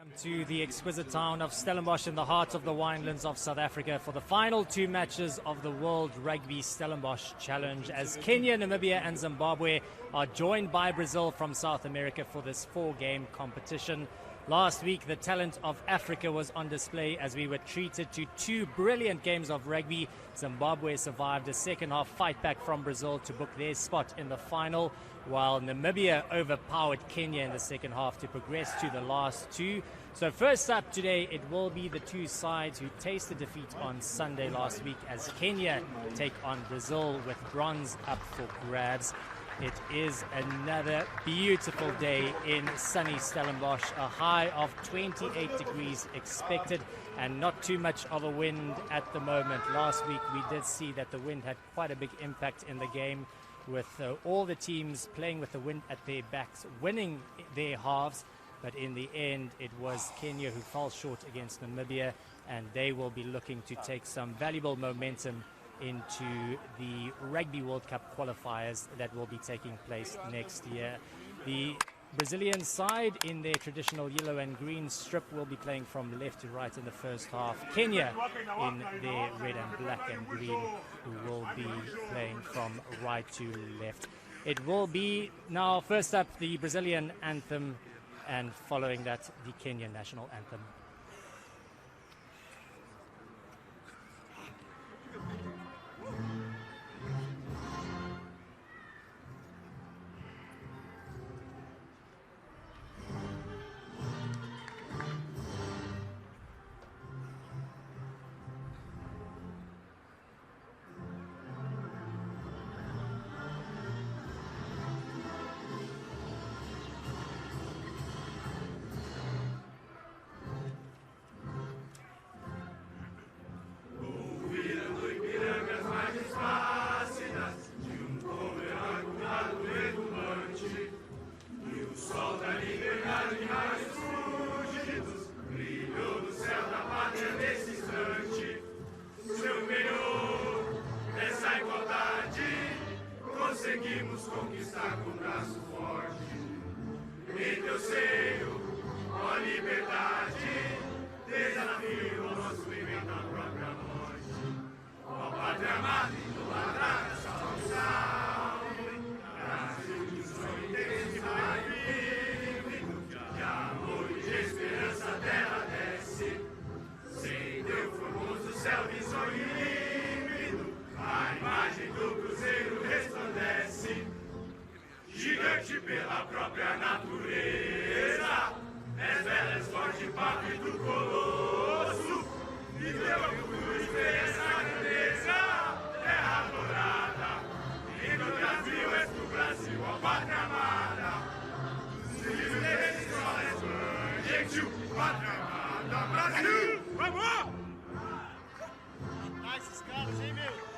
To the exquisite town of Stellenbosch in the heart of the winelands of South Africa for the final two matches of the World Rugby Stellenbosch Challenge, as Kenya, Namibia and Zimbabwe are joined by Brazil from South America for this four-game competition. Last week, the talent of Africa was on display as we were treated to two brilliant games of rugby. Zimbabwe survived a second-half fight-back from Brazil to book their spot in the final, while Namibia overpowered Kenya in the second half to progress to the last two. So first up today, it will be the two sides who tasted defeat on Sunday last week as Kenya take on Brazil with bronze up for grabs. It is another beautiful day in sunny Stellenbosch, a high of 28 degrees expected and not too much of a wind at the moment. Last week we did see that the wind had quite a big impact in the game, with all the teams playing with the wind at their backs, winning their halves. But in the end, it was Kenya who fell short against Namibia, and they will be looking to take some valuable momentum into the Rugby World Cup qualifiers that will be taking place next year. The Brazilian side, in their traditional yellow and green strip, will be playing from left to right in the first half. Kenya, in their red and black and green, who will be playing from right to left. It will be now, first up, the Brazilian anthem, and following that, the Kenyan national anthem. Conseguimos conquistar com o braço forte. Em teu seio, ó liberdade, desafio o nosso vivendo a própria morte. Ó pátria amada, idolatrada, salve, salve. Brasil de um sonho indefinido, de amor e de esperança a terra desce. Sem teu formoso céu risonho límpido, a imagem do cruzeiro resplandece. Gigante pela própria natureza, és bela, és forte, pátria do colosso. E teu futuro experiência na grandeza, terra dourada. E do Brasil és do Brasil, ó pátria amada. Filho desse sol resplandente, pátria amada, Brasil! Vamos! Nice, esses caras, hein, meu?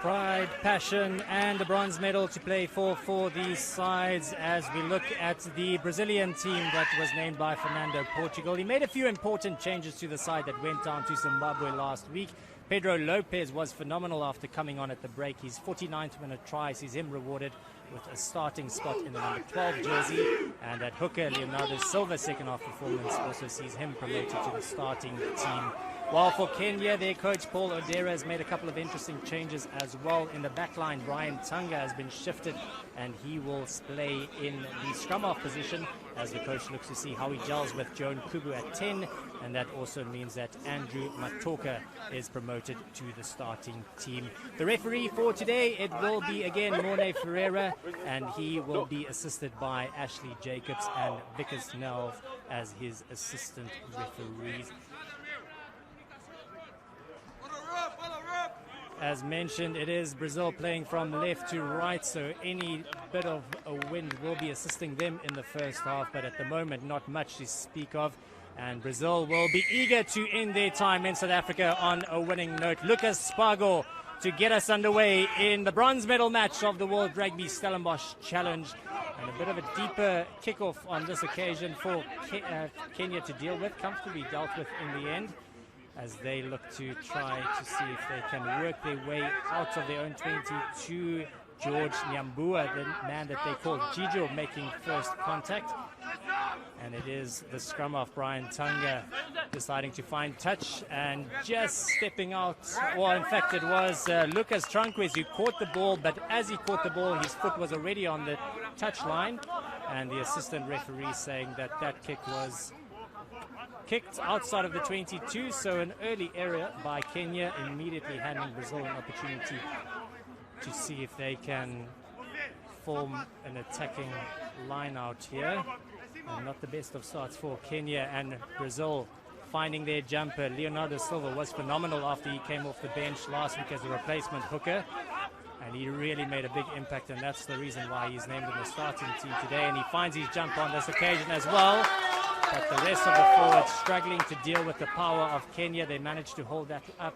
Pride, passion, and the bronze medal to play for these sides as we look at the Brazilian team that was named by Fernando Portugal. He made a few important changes to the side that went down to Zimbabwe last week. Pedro Lopez was phenomenal after coming on at the break. His 49th minute try sees him rewarded with a starting spot in the number 12 jersey. And at hooker, Leonardo Silva's second half performance also sees him promoted to the starting team. While for Kenya, their coach Paul Odera has made a couple of interesting changes as well. In the back line, Brian Tunga has been shifted and he will play in the scrum half position as the coach looks to see how he gels with Joan Kubu at 10. And that also means that Andrew Matoka is promoted to the starting team. The referee for today, it will be again Morne Ferreira, and he will be assisted by Ashley Jacobs and Vickers Nelv as his assistant referees. As mentioned, it is Brazil playing from left to right, so any bit of a wind will be assisting them in the first half, but at the moment not much to speak of. And Brazil will be eager to end their time in South Africa on a winning note. Lucas Spago to get us underway in the bronze medal match of the World Rugby Stellenbosch Challenge. And a bit of a deeper kickoff on this occasion for Kenya to deal with, comfortably dealt with in the end, as they look to try to see if they can work their way out of their own 20 to George Nyambua, the man that they call Gijo, making first contact. And it is the scrum half, Brian Tunga, deciding to find touch and just stepping out. Well, in fact, it was Lucas Tranquez who caught the ball, but as he caught the ball, his foot was already on the touch line. And the assistant referee saying that that kick was kicked outside of the 22, so an early error by Kenya, immediately handing Brazil an opportunity to see if they can form an attacking line out here. And not the best of starts for Kenya, and Brazil finding their jumper. Leonardo Silva was phenomenal after he came off the bench last week as a replacement hooker, and he really made a big impact, and that's the reason why he's named in the starting team today. And he finds his jump on this occasion as well. But the rest of the forwards struggling to deal with the power of Kenya. They managed to hold that up.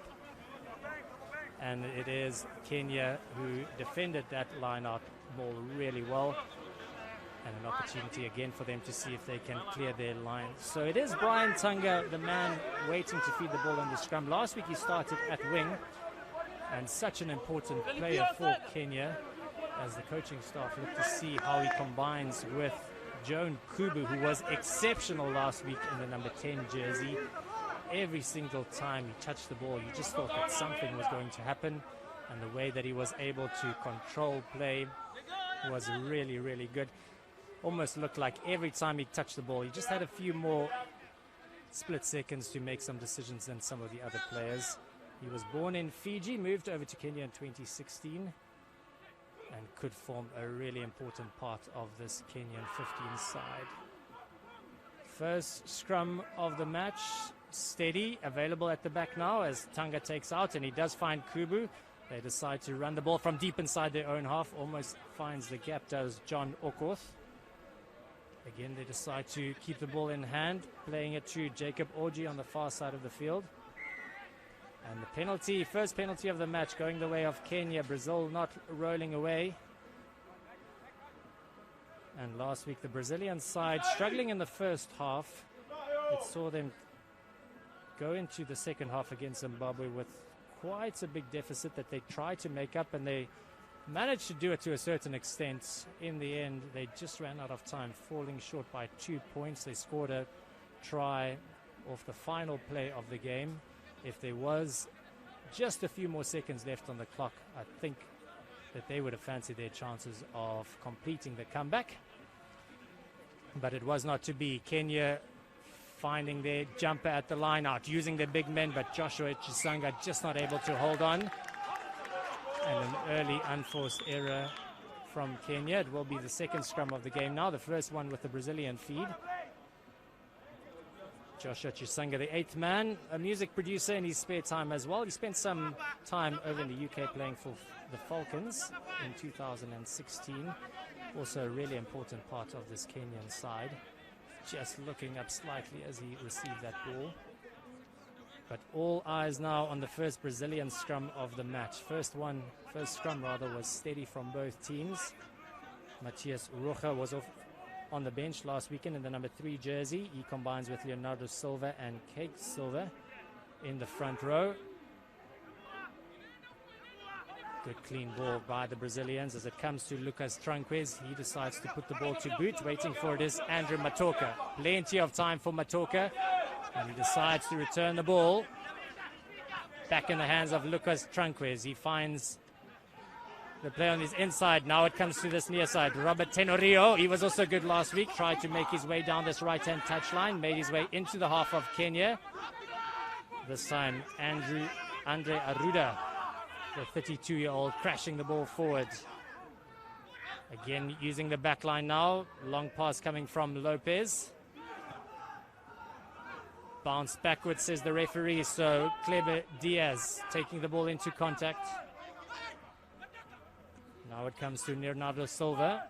And it is Kenya who defended that line-out ball really well. And an opportunity again for them to see if they can clear their line. So it is Brian Tunga, the man waiting to feed the ball in the scrum. Last week he started at wing. And such an important player for Kenya as the coaching staff look to see how he combines with Joan Kubu, who was exceptional last week in the number 10 jersey. Every single time he touched the ball, you just thought that something was going to happen. And the way that he was able to control play was really, really good. Almost looked like every time he touched the ball, he just had a few more split seconds to make some decisions than some of the other players. He was born in Fiji, moved over to Kenya in 2016. And could form a really important part of this Kenyan 15 side. First scrum of the match, steady, available at the back now as Tunga takes out, and he does find Kubu. They decide to run the ball from deep inside their own half, almost finds the gap, does John Okoth. Again, they decide to keep the ball in hand, playing it to Jacob Orji on the far side of the field. And the penalty, first penalty of the match, going the way of Kenya. Brazil not rolling away. And last week, the Brazilian side struggling in the first half. It saw them go into the second half against Zimbabwe with quite a big deficit that they tried to make up, and they managed to do it to a certain extent. In the end, they just ran out of time, falling short by 2 points. They scored a try off the final play of the game. If there was just a few more seconds left on the clock, I think that they would have fancied their chances of completing the comeback. But it was not to be. Kenya finding their jumper at the line out, using their big men, but Joshua Chisanga just not able to hold on. And an early unforced error from Kenya. It will be the second scrum of the game now, the first one with the Brazilian feed. Joshua Chisanga, the 8th man, a music producer in his spare time as well. He spent some time over in the UK playing for the Falcons in 2016. Also a really important part of this Kenyan side. Just looking up slightly as he received that ball. But all eyes now on the first Brazilian scrum of the match. First scrum rather, was steady from both teams. Matias Rocha was off on the bench last weekend in the number 3 jersey. He combines with Leonardo Silva and Cake Silva in the front row. Good clean ball by the Brazilians as it comes to Lucas Tranquez. He decides to put the ball to boot. Waiting for it is Andrew Matoka. Plenty of time for Matoka. And he decides to return the ball. Back in the hands of Lucas Tranquez. He finds the play on his inside. Now it comes to this near side. Robert Tenorio. He was also good last week. Tried to make his way down this right-hand touchline. Made his way into the half of Kenya. This time, Andre Aruda, the 32-year-old, crashing the ball forward. Again, using the back line now. Long pass coming from Lopez. Bounce backwards, says the referee. So Kleber Diaz taking the ball into contact. Now it comes to Leonardo Silva.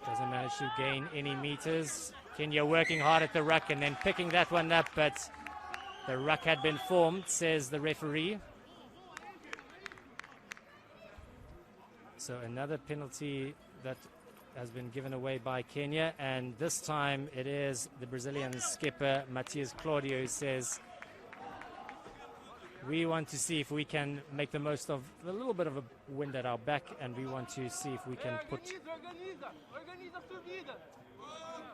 Doesn't manage to gain any meters. Kenya working hard at the ruck and then picking that one up, but the ruck had been formed, says the referee. So another penalty that has been given away by Kenya, and this time it is the Brazilian skipper Matias Claudio who says, we want to see if we can make the most of a little bit of a wind at our back, and we want to see if we can put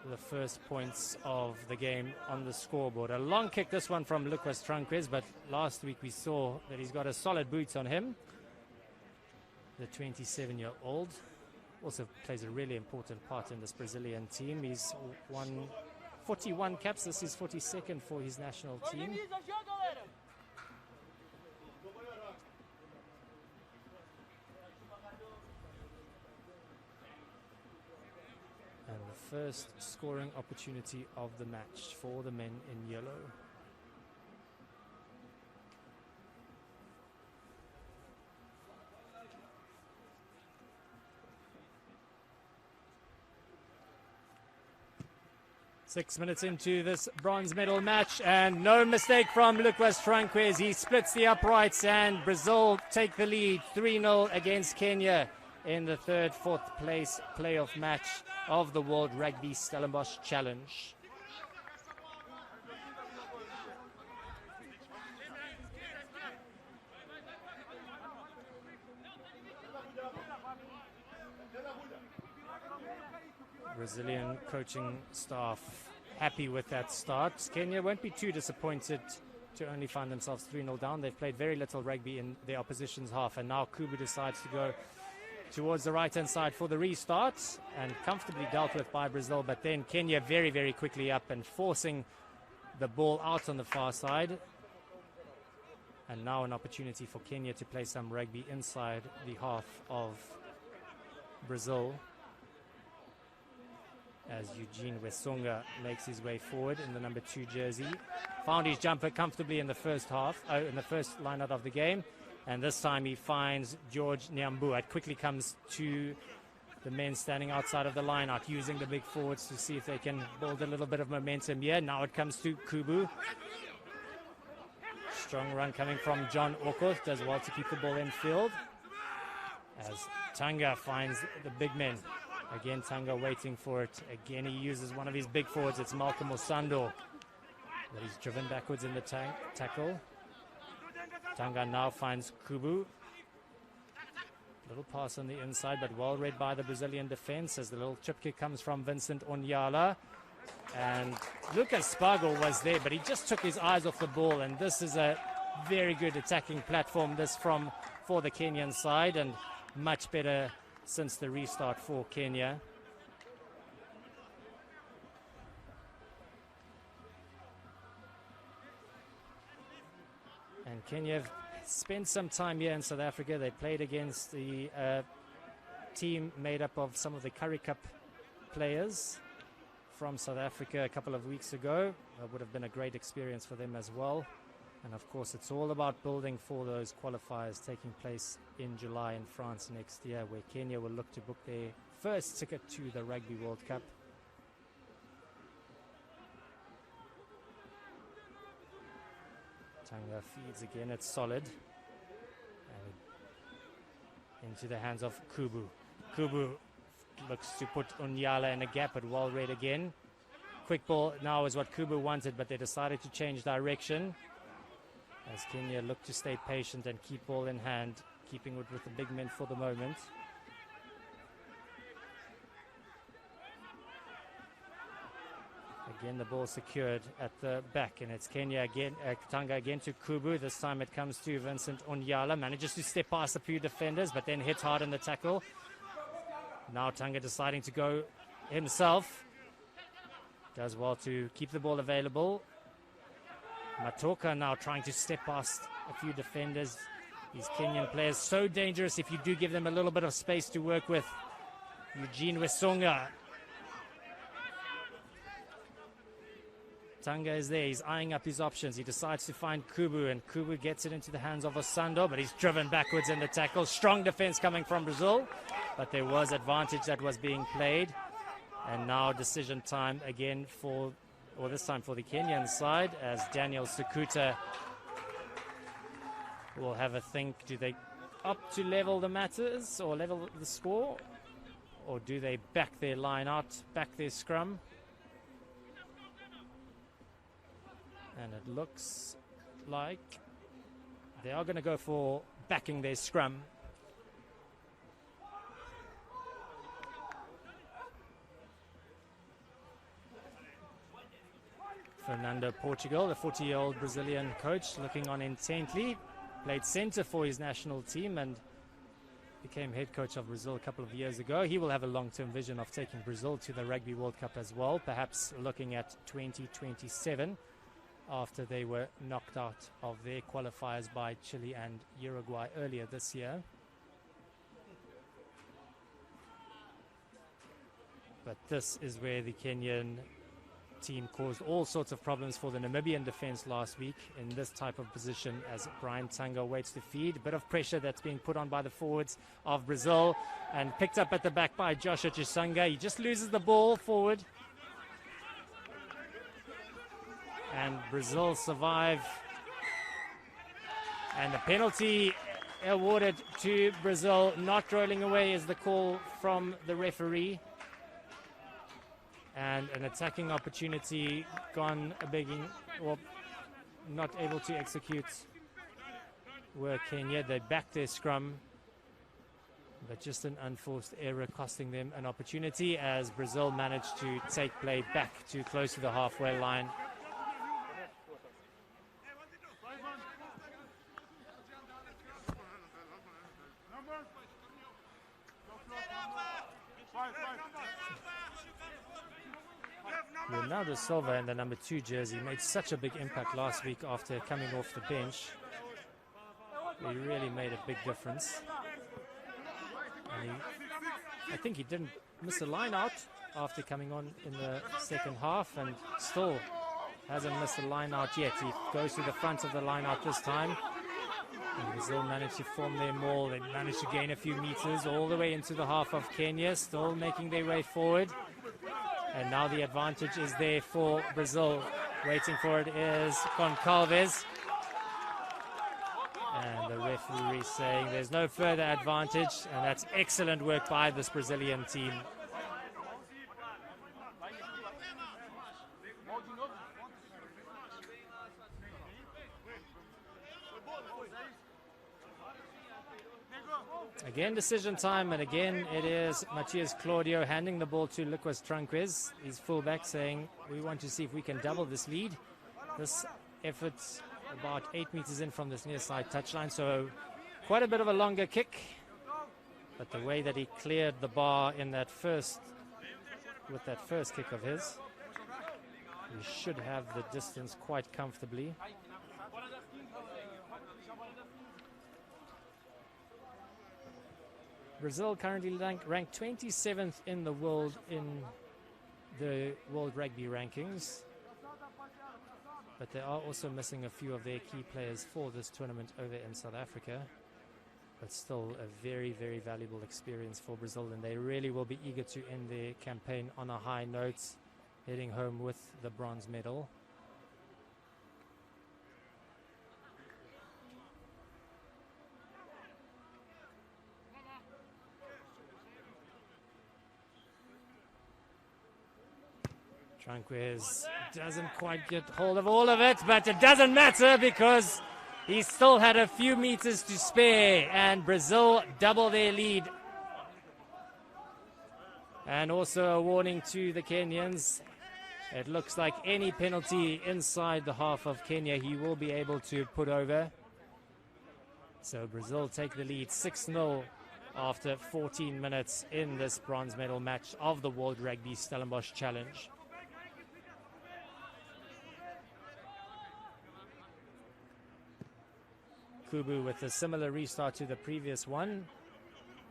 the first points of the game on the scoreboard. A long kick, this one from Lucas Tranquez, but last week we saw that he's got a solid boot on him. The 27-year-old also plays a really important part in this Brazilian team. He's won 41 caps. This is 42nd for his national team. And the first scoring opportunity of the match for the men in yellow. Six minutes into this bronze medal match, and no mistake from Lucas Tranquez. He splits the uprights, and Brazil take the lead 3-0 against Kenya in the fourth place playoff match of the World Rugby Stellenbosch Challenge. Brazilian coaching staff happy with that start. Kenya won't be too disappointed to only find themselves 3-0 down. They've played very little rugby in their opposition's half, and now Kubu decides to go towards the right-hand side for the restart, and comfortably dealt with by Brazil, but then Kenya very, very quickly up and forcing the ball out on the far side. And now an opportunity for Kenya to play some rugby inside the half of Brazil, as Eugene Wesonga makes his way forward in the number 2 jersey. Found his jumper comfortably in the first line out of the game. And this time he finds George Nyambu. It quickly comes to the men standing outside of the line out, using the big forwards to see if they can build a little bit of momentum here. Now it comes to Kubu. Strong run coming from John Okoth. Does well to keep the ball in field, as Tanga finds the big men. Again, Tanga waiting for it. Again, he uses one of his big forwards. It's Malcolm Osando. But he's driven backwards in the tackle. Tanga now finds Kubu. Little pass on the inside, but well read by the Brazilian defense, as the little chip kick comes from Vincent Onyala. And Lucas Spargo was there, but he just took his eyes off the ball. And this is a very good attacking platform, for the Kenyan side, and much better since the restart for Kenya. And Kenya have spent some time here in South Africa. They played against the team made up of some of the Currie Cup players from South Africa a couple of weeks ago. It would have been a great experience for them as well. And of course, it's all about building for those qualifiers taking place in July in France next year, where Kenya will look to book their first ticket to the Rugby World Cup. Tanga feeds again, it's solid. And into the hands of Kubu. Kubu looks to put Unyala in a gap, but well read again. Quick ball now is what Kubu wanted, but they decided to change direction. As Kenya look to stay patient and keep ball in hand, keeping it with the big men for the moment. Again, the ball secured at the back, and it's Kenya again, Tanga again to Kubu. This time it comes to Vincent Unyala. Manages to step past a few defenders, but then hits hard in the tackle. Now Tanga deciding to go himself. Does well to keep the ball available. Matoka now trying to step past a few defenders. These Kenyan players so dangerous if you do give them a little bit of space to work with. Eugene Wesonga. Tanga is there, he's eyeing up his options. He decides to find Kubu, and Kubu gets it into the hands of Osando, but he's driven backwards in the tackle. Strong defense coming from Brazil, but there was advantage that was being played. And now decision time again for, or this time for the Kenyan side, as Daniel Sukuta will have a think. Do they opt to level the matters or level the score? Or do they back their line out, back their scrum? And it looks like they are going to go for backing their scrum. Fernando Portugal, the 40-year-old Brazilian coach, looking on intently. Played center for his national team and became head coach of Brazil a couple of years ago. He will have a long-term vision of taking Brazil to the Rugby World Cup as well, perhaps looking at 2027. After they were knocked out of their qualifiers by Chile and Uruguay earlier this year. But this is where the Kenyan team caused all sorts of problems for the Namibian defense last week in this type of position as Brian Tanga waits to feed. A bit of pressure that's being put on by the forwards of Brazil and picked up at the back by Joshua Chisanga. He just loses the ball forward. And Brazil survive. And the penalty awarded to Brazil. Not rolling away is the call from the referee. And an attacking opportunity gone a begging, or not able to execute were Kenya. They backed their scrum, but just an unforced error costing them an opportunity as Brazil managed to take play back to close to the halfway line. Ronaldo Silva in the number 2 jersey made such a big impact last week after coming off the bench. He really made a big difference. And I think he didn't miss a line out after coming on in the second half, and still hasn't missed a line out yet. He goes to the front of the line out this time. And Brazil managed to form their maul. They managed to gain a few meters all the way into the half of Kenya, still making their way forward. And now the advantage is there for Brazil. Waiting for it is Goncalves. And the referee saying there's no further advantage. And that's excellent work by this Brazilian team. Again, decision time, and again it is Matias Claudio handing the ball to Lucas Tranquez, his fullback, saying we want to see if we can double this lead. This effort's about 8 meters in from this near side touchline, so quite a bit of a longer kick. But the way that he cleared the bar in that first, with that first kick of his, he should have the distance quite comfortably. Brazil currently ranked 27th in the world in the World Rugby rankings. But they are also missing a few of their key players for this tournament over in South Africa. But still a very, very valuable experience for Brazil, and they really will be eager to end their campaign on a high note, heading home with the bronze medal. Tranquez doesn't quite get hold of all of it, but it doesn't matter because he still had a few meters to spare, and Brazil double their lead. And also a warning to the Kenyans. It looks like any penalty inside the half of Kenya he will be able to put over. So Brazil take the lead 6-0 after 14 minutes in this bronze medal match of the World Rugby Stellenbosch Challenge. Kubu with a similar restart to the previous one.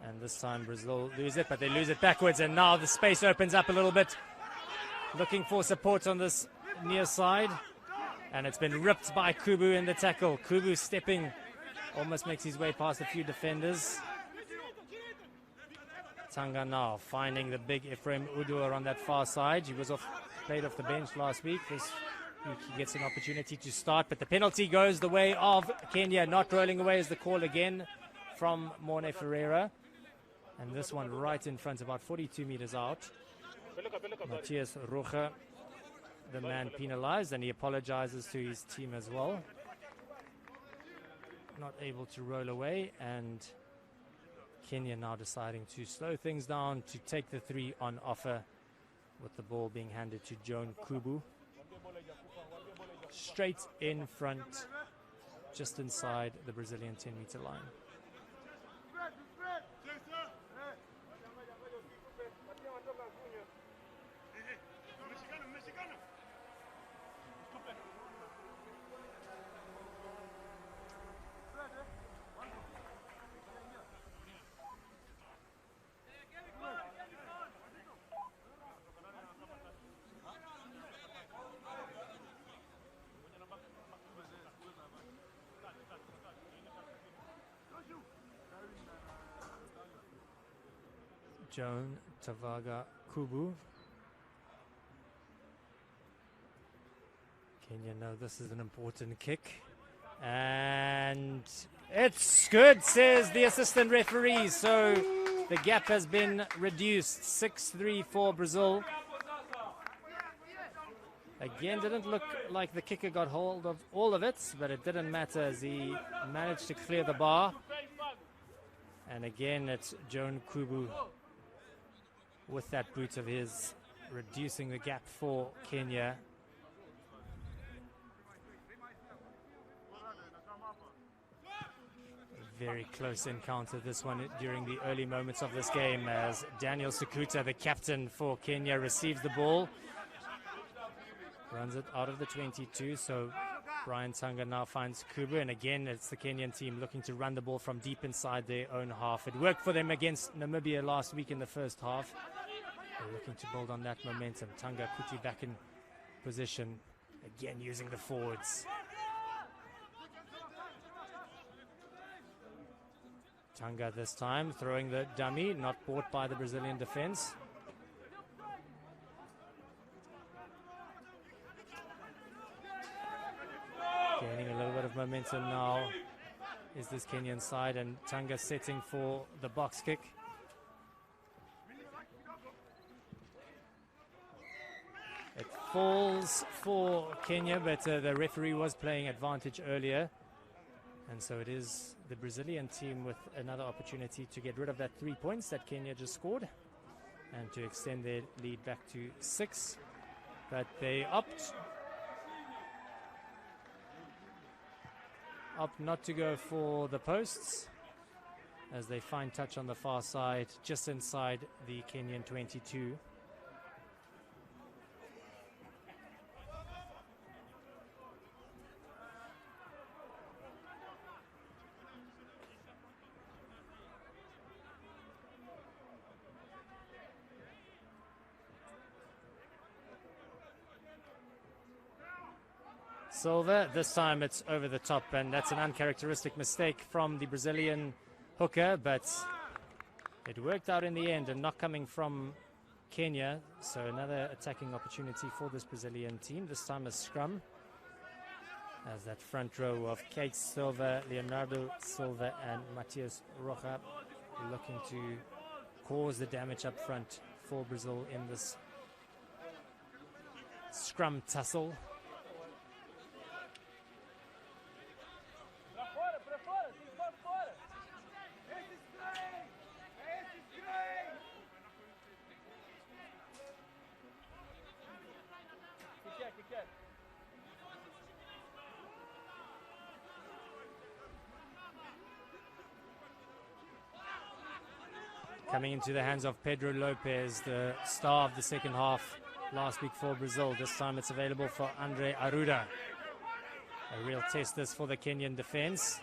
And this time Brazil lose it, but they lose it backwards. And now the space opens up a little bit. Looking for support on this near side. And it's been ripped by Kubu in the tackle. Kubu stepping, almost makes his way past a few defenders. Tanga now finding the big Ephraim Udur on that far side. He was played off the bench last week. This week he gets an opportunity to start, but the penalty goes the way of Kenya. Not rolling away is the call again from Morne Ferreira. And this one right in front, about 42 meters out. Matthias Ruche, the man penalized, and he apologizes to his team as well. Not able to roll away, and Kenya now deciding to slow things down to take the 3 on offer, with the ball being handed to Joan Kubu. Straight in front, just inside the Brazilian 10-meter line. Joan Tavaga Kubu. Kenya know this is an important kick. And it's good, says the assistant referee. So the gap has been reduced. 6-3 for Brazil. Again, didn't look like the kicker got hold of all of it, but it didn't matter as he managed to clear the bar. And again, it's Joan Kubu with that boot of his, reducing the gap for Kenya. Very close encounter, this one, during the early moments of this game, as Daniel Sukuta, the captain for Kenya, receives the ball. Runs it out of the 22, so Brian Tanga now finds Kubu, and again it's the Kenyan team looking to run the ball from deep inside their own half. It worked for them against Namibia last week in the first half. They're looking to build on that momentum. Tanga Kuti back in position, again using the forwards. Tanga this time throwing the dummy, not bought by the Brazilian defense. Gaining a little bit of momentum now is this Kenyan side, and Tanga setting for the box kick. It falls for Kenya, but the referee was playing advantage earlier. And so it is the Brazilian team with another opportunity to get rid of that 3 points that Kenya just scored and to extend their lead back to 6. But they opt not to go for the posts as they find touch on the far side, just inside the Kenyan 22. Silva, this time it's over the top, and that's an uncharacteristic mistake from the Brazilian hooker, but it worked out in the end and not coming from Kenya. So another attacking opportunity for this Brazilian team, this time a scrum, as that front row of Kate Silva, Leonardo Silva and Matthias Rocha looking to cause the damage up front for Brazil in this scrum tussle. Coming into the hands of Pedro Lopez, the star of the second half last week for Brazil. This time it's available for Andre Arruda. A real test this for the Kenyan defense.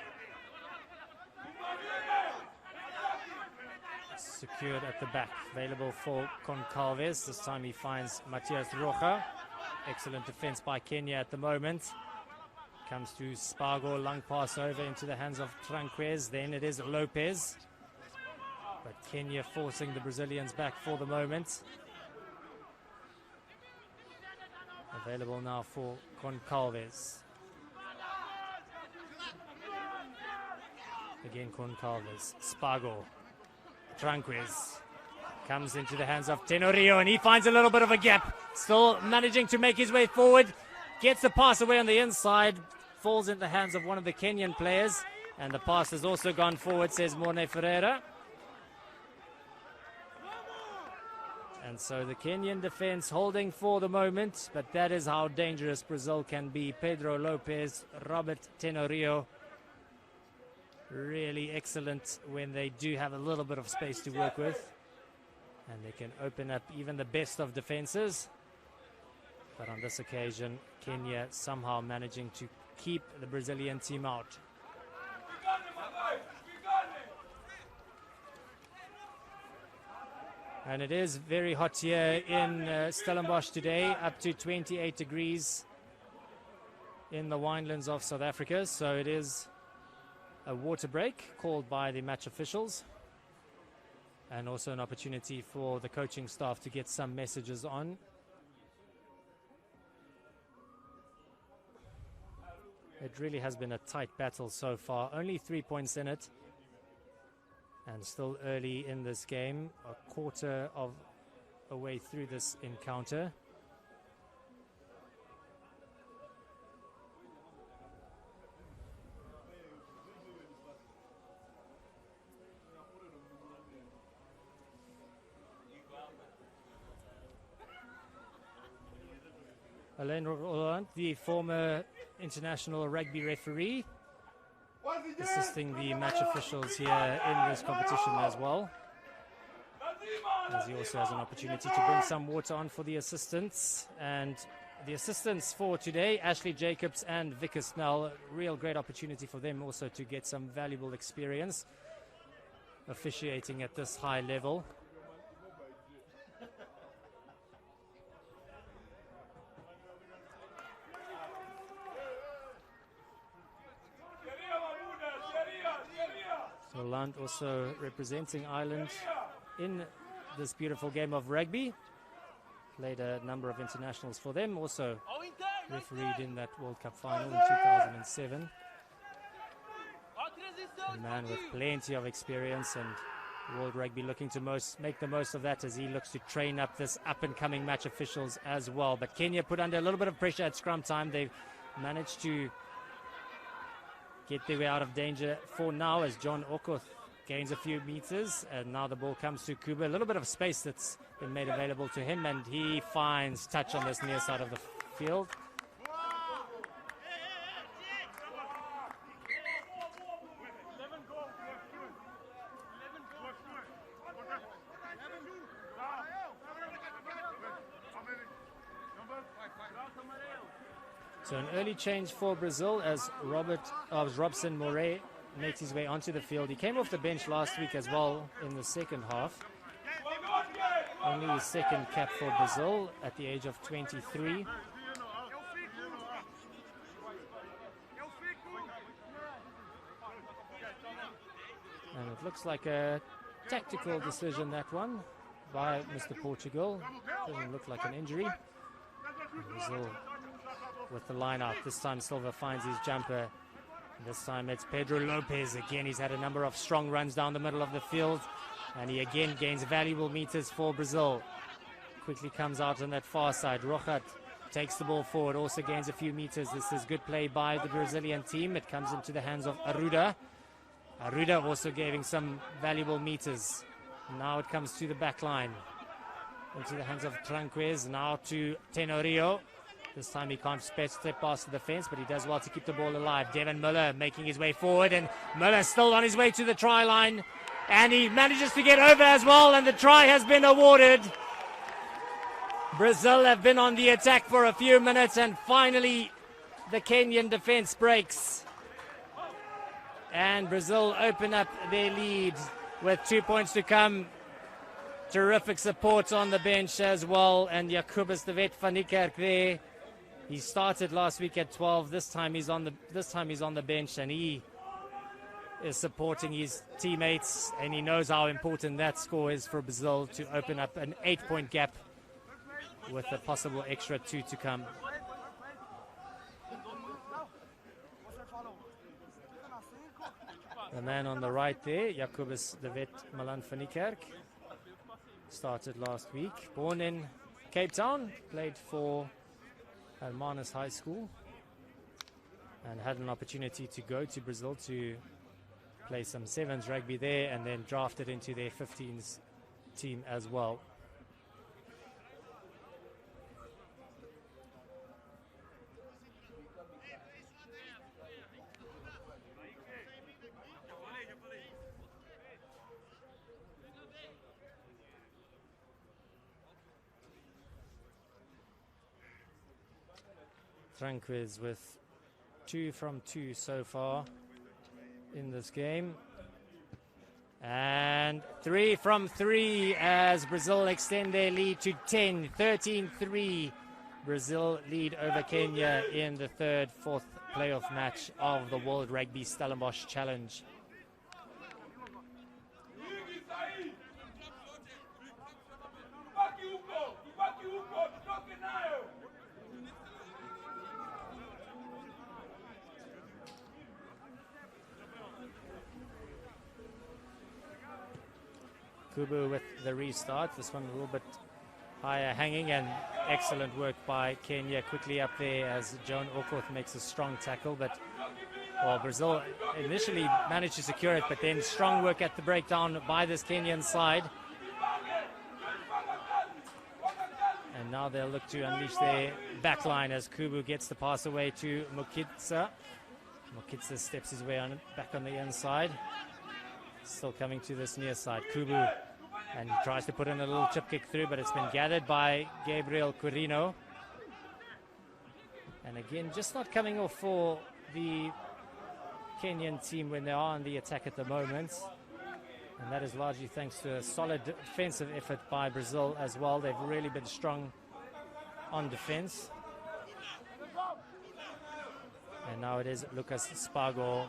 Secured at the back. Available for Concalves. This time he finds Matias Roja. Excellent defense by Kenya at the moment. Comes to Spargo, long pass over into the hands of Tranquez. Then it is Lopez. But Kenya forcing the Brazilians back for the moment. Available now for Concalves. Again Concalves. Spargo. Tranquez. Comes into the hands of Tenorio and he finds a little bit of a gap. Still managing to make his way forward. Gets the pass away on the inside. Falls in the hands of one of the Kenyan players. And the pass has also gone forward, says Morne Ferreira. And so the Kenyan defense holding for the moment, but that is how dangerous Brazil can be. Pedro Lopez, Robert Tenorio, really excellent when they do have a little bit of space to work with. And they can open up even the best of defenses. But on this occasion, Kenya somehow managing to keep the Brazilian team out. And it is very hot here in Stellenbosch today, up to 28 degrees in the winelands of South Africa. So it is a water break called by the match officials. And also an opportunity for the coaching staff to get some messages on. It really has been a tight battle so far. Only 3 points in it. And still early in this game, a quarter of a way through this encounter. Alain Roland, the former international rugby referee, assisting the match officials here in this competition as well. As he also has an opportunity to bring some water on for the assistants. And the assistants for today, Ashley Jacobs and Vicker Snell, real great opportunity for them also to get some valuable experience officiating at this high level. Roland also representing Ireland in this beautiful game of rugby. Played a number of internationals for them. Also refereed in that World Cup final in 2007. A man with plenty of experience, and World Rugby looking to make the most of that as he looks to train up this up-and-coming match officials as well. But Kenya put under a little bit of pressure at scrum time. They've managed to get their way out of danger for now as John Okoth gains a few meters, and now the ball comes to Kuba. A little bit of space that's been made available to him, and he finds touch on this near side of the field. So an early change for Brazil as Robson Moret makes his way onto the field. He came off the bench last week as well in the second half. Only his second cap for Brazil at the age of 23. And it looks like a tactical decision, that one, by Mr. Portugal. Doesn't look like an injury. Brazil with the line out. This time Silva finds his jumper. This time it's Pedro Lopez. Again, he's had a number of strong runs down the middle of the field. And he again gains valuable meters for Brazil. Quickly comes out on that far side. Rochat takes the ball forward, also gains a few meters. This is good play by the Brazilian team. It comes into the hands of Arruda. Arruda also giving some valuable meters. Now it comes to the back line. Into the hands of Tranquez. Now to Tenorio. This time he can't step past the defense, but he does well to keep the ball alive. Devin Miller making his way forward, and Miller still on his way to the try line. And he manages to get over as well, and the try has been awarded. Brazil have been on the attack for a few minutes, and finally the Kenyan defense breaks. And Brazil open up their lead with 2 points to come. Terrific support on the bench as well, and Jacobus de Wet van Niekerk there. He started last week at 12. This time he's on the bench, and he is supporting his teammates, and he knows how important that score is for Brazil to open up an 8-point gap with a possible extra 2 to come. The man on the right there, Jacobus de Wet Malan van Niekerk, started last week. Born in Cape Town, played for Hermanus High School, and had an opportunity to go to Brazil to play some sevens rugby there, and then drafted into their 15s team as well. Tranquez with 2 from 2 so far in this game. And 3 from 3 as Brazil extend their lead to 10, 13-3. Brazil lead over Kenya in the fourth playoff match of the World Rugby Stellenbosch Challenge. Kubu with the restart. This one a little bit higher hanging, and excellent work by Kenya quickly up there as Joan Okoth makes a strong tackle. But well, Brazil initially managed to secure it, but then strong work at the breakdown by this Kenyan side. And now they'll look to unleash their back line as Kubu gets the pass away to Mukitsa. Mukitsa steps his way back on the inside. Still coming to this near side. Kubu, and he tries to put in a little chip kick through, but it's been gathered by Gabriel Quirino. And again, just not coming off for the Kenyan team when they are on the attack at the moment. And that is largely thanks to a solid defensive effort by Brazil as well. They've really been strong on defense. And now it is Lucas Spago.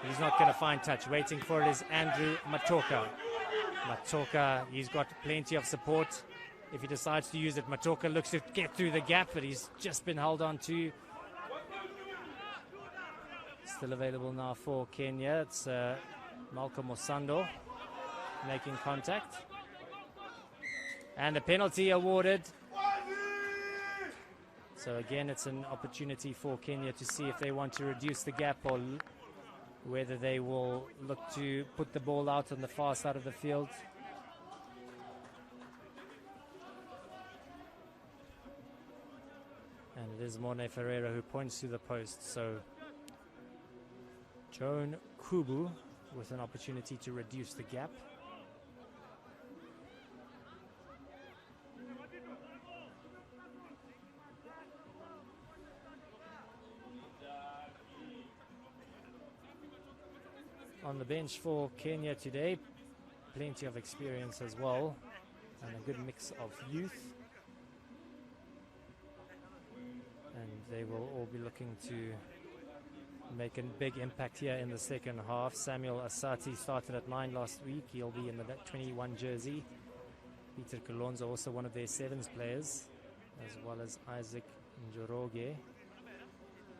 He's not going to find touch. Waiting for it is Andrew Matoka. Matoka, he's got plenty of support. If he decides to use it, Matoka looks to get through the gap, but he's just been held on to. Still available now for Kenya. It's Malcolm Osando making contact. And a penalty awarded. So again, it's an opportunity for Kenya to see if they want to reduce the gap or whether they will look to put the ball out on the far side of the field. And it is Morne Ferreira who points to the post. So Joan Kubu with an opportunity to reduce the gap. On the bench for Kenya today, plenty of experience as well, and a good mix of youth. And they will all be looking to make a big impact here in the second half. Samuel Asati started at 9 last week. He'll be in the 21 jersey. Peter Kalonzo, also one of their sevens players, as well as Isaac Njoroge,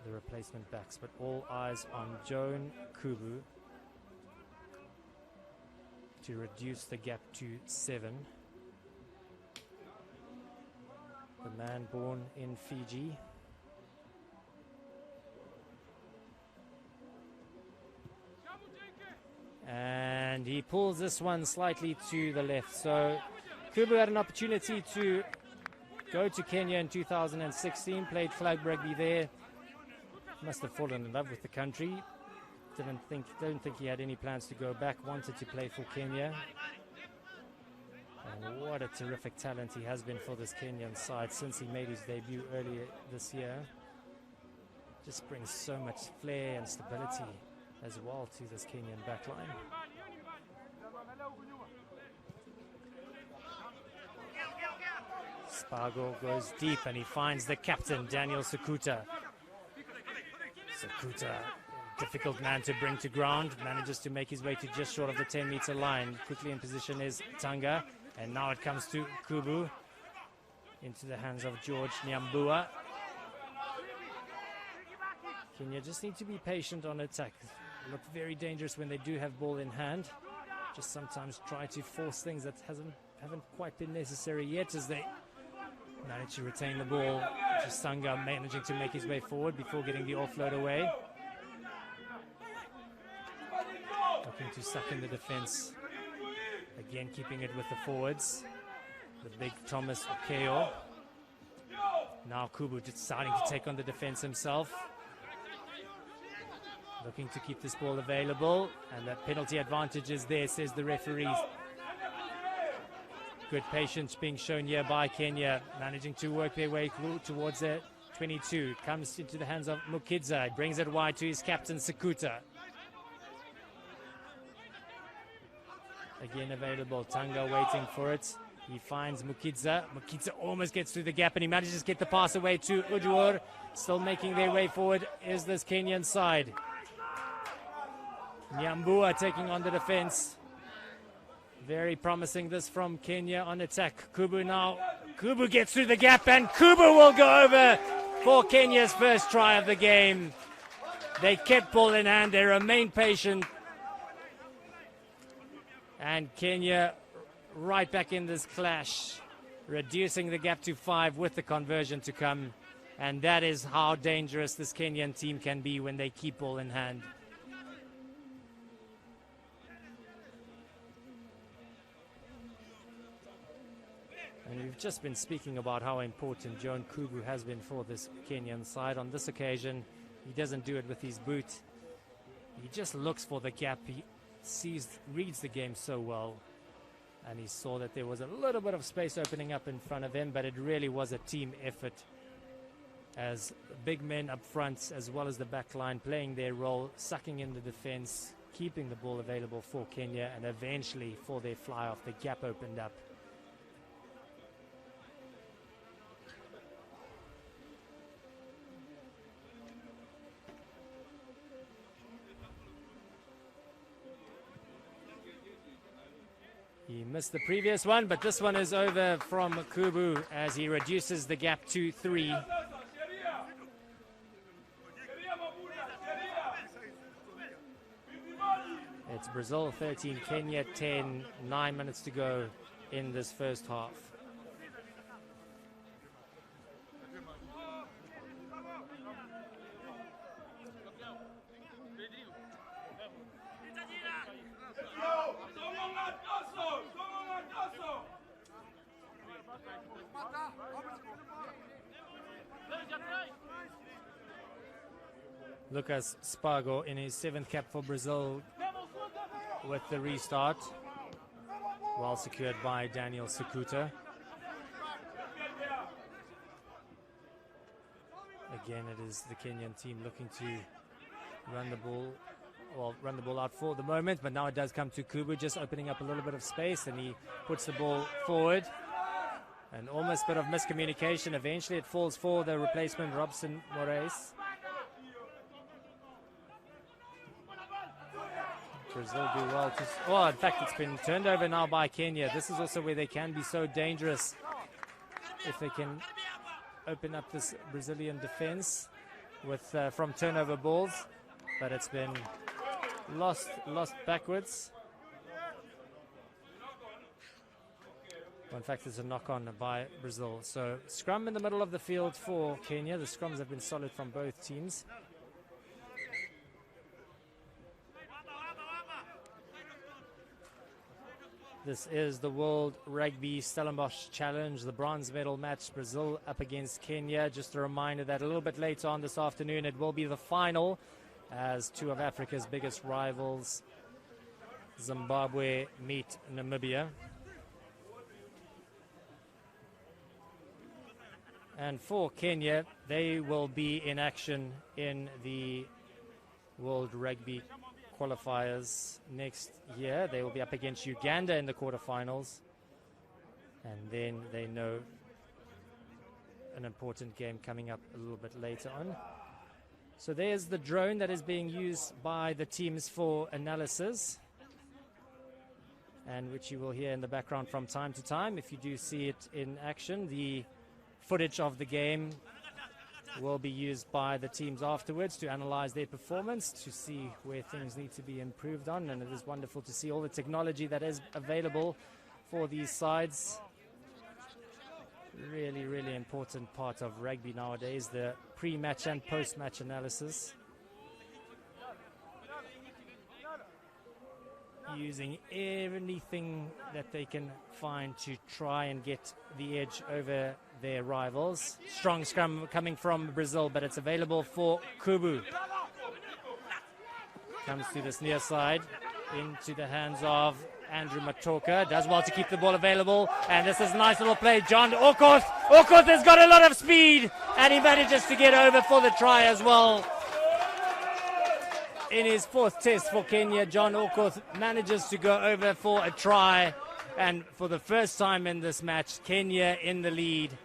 the replacement backs. But all eyes on Joan Kubu to reduce the gap to 7. The man born in Fiji. And he pulls this one slightly to the left. So Kubu had an opportunity to go to Kenya in 2016, played flag rugby there. Must have fallen in love with the country. Don't think he had any plans to go back, wanted to play for Kenya. And what a terrific talent he has been for this Kenyan side since he made his debut earlier this year. Just brings so much flair and stability as well to this Kenyan backline. Spargo goes deep and he finds the captain, Daniel Sakuta. Sakuta, difficult man to bring to ground, manages to make his way to just short of the 10-meter line. Quickly in position is Tanga, and now it comes to Kubu into the hands of George Nyambua. Kenya just need to be patient on attack. Look very dangerous when they do have ball in hand. Just sometimes try to force things that haven't quite been necessary yet as they manage to retain the ball. Just Sanga managing to make his way forward before getting the offload away. Looking to suck in the defense. Again, keeping it with the forwards. The big Thomas Okeo. Now Kubu just starting to take on the defense himself. Looking to keep this ball available. And that penalty advantage is there, says the referee. Good patience being shown here by Kenya, managing to work their way towards the 22. Comes into the hands of Mukidza, brings it wide to his captain Sakuta. Again available, Tanga waiting for it. He finds Mukidza. Mukidza almost gets through the gap and he manages to get the pass away to Uduor. Still making their way forward is this Kenyan side. Nyambua taking on the defense. Very promising this from Kenya on attack. Kubu now. Kubu gets through the gap and Kubu will go over for Kenya's first try of the game. They kept ball in hand. They remained patient. And Kenya right back in this clash, reducing the gap to 5 with the conversion to come. And that is how dangerous this Kenyan team can be when they keep ball in hand. And we've just been speaking about how important John Kubu has been for this Kenyan side. On this occasion, he doesn't do it with his boot. He just looks for the gap. He reads the game so well. And he saw that there was a little bit of space opening up in front of him, but it really was a team effort as big men up front as well as the back line playing their role, sucking in the defense, keeping the ball available for Kenya, and eventually for their fly-off, the gap opened up. He missed the previous one, but this one is over from Kubu as he reduces the gap to 3. It's Brazil 13, Kenya 10, 9 minutes to go in this first half. Lucas Spargo in his 7th cap for Brazil with the restart. Well secured by Daniel Sakuta. Again, it is the Kenyan team looking to run the ball out for the moment, but now it does come to Kubu, just opening up a little bit of space, and he puts the ball forward. And almost a bit of miscommunication. Eventually it falls for the replacement, Robson Moraes. Brazil do well to... Oh, in fact, it's been turned over now by Kenya. This is also where they can be so dangerous if they can open up this Brazilian defense with from turnover balls. But it's been lost backwards. Well, in fact, it's a knock-on by Brazil. So scrum in the middle of the field for Kenya. The scrums have been solid from both teams. This is the World Rugby Stellenbosch Challenge, the bronze medal match, Brazil up against Kenya. Just a reminder that a little bit later on this afternoon, it will be the final as two of Africa's biggest rivals, Zimbabwe, meet Namibia. And for Kenya, they will be in action in the World Rugby qualifiers next year. They will be up against Uganda in the quarterfinals. And then they know an important game coming up a little bit later on. So there's the drone that is being used by the teams for analysis, and which you will hear in the background from time to time. If you do see it in action, the footage of the game will be used by the teams afterwards to analyze their performance, to see where things need to be improved on. And it is wonderful to see all the technology that is available for these sides. Really, really important part of rugby nowadays, the pre-match and post-match analysis. Using anything that they can find to try and get the edge over their rivals. Strong scrum coming from Brazil, but it's available for Kubu. Comes to this near side, into the hands of Andrew Matoka. Does well to keep the ball available, and this is a nice little play. John Okoth. Okoth has got a lot of speed, and he manages to get over for the try as well. In his fourth test for Kenya, John Okoth manages to go over for a try, and for the first time in this match, Kenya in the lead.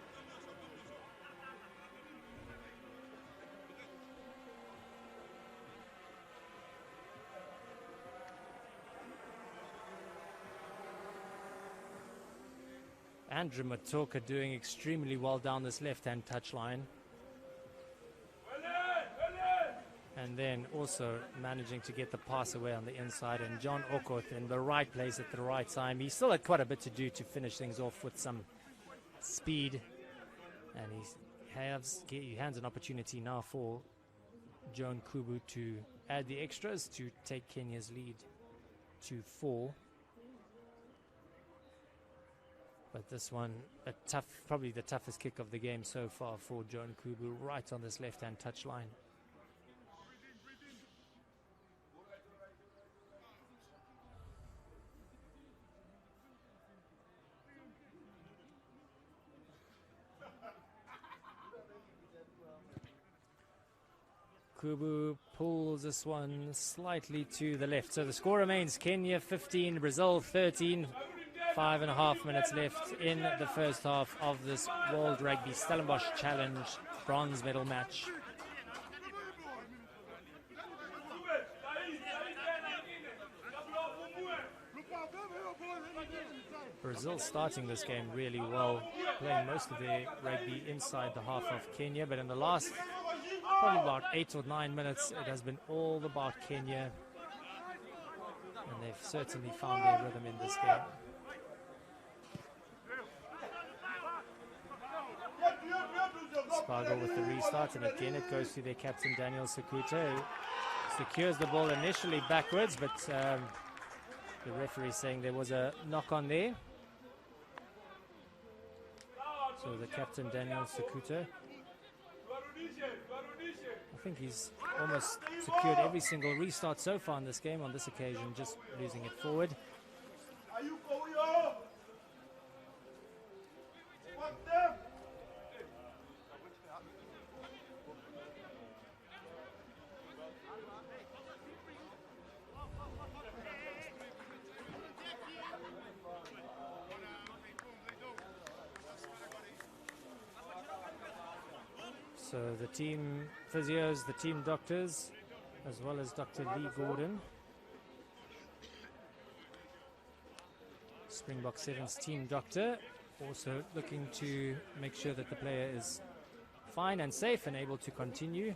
Andrew Matoka doing extremely well down this left-hand touchline. And then also managing to get the pass away on the inside. And John Okoth in the right place at the right time. He still had quite a bit to do to finish things off with some speed. And he hands an opportunity now for Joan Kubu to add the extras to take Kenya's lead to 4. But this one, probably the toughest kick of the game so far for Joan Kubu, right on this left-hand touchline. Kubu pulls this one slightly to the left. So the score remains Kenya 15, Brazil 13. 5.5 minutes left in the first half of this World Rugby Stellenbosch Challenge bronze medal match. Brazil starting this game really well, playing most of their rugby inside the half of Kenya, but in the last probably about 8 or 9 minutes, it has been all about Kenya, and they've certainly found their rhythm in this game. Spargo with the restart, and again it goes to their captain Daniel Sekuta, who secures the ball initially backwards, but the referee saying there was a knock on there. So the captain Daniel Sekuta, I think he's almost secured every single restart so far in this game. On this occasion, just losing it forward. So the team physios, the team doctors, as well as Dr. Lee Gordon. Springbok Sevens team doctor, also looking to make sure that the player is fine and safe and able to continue.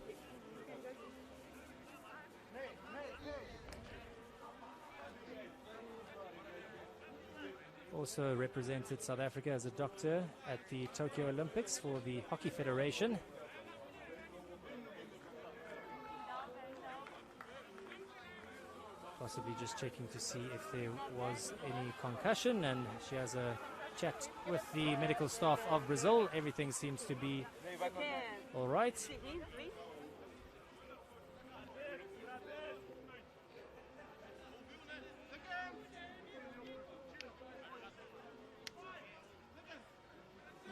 Also represented South Africa as a doctor at the Tokyo Olympics for the Hockey Federation. Possibly just checking to see if there was any concussion, and she has a chat with the medical staff of Brazil. Everything seems to be all right.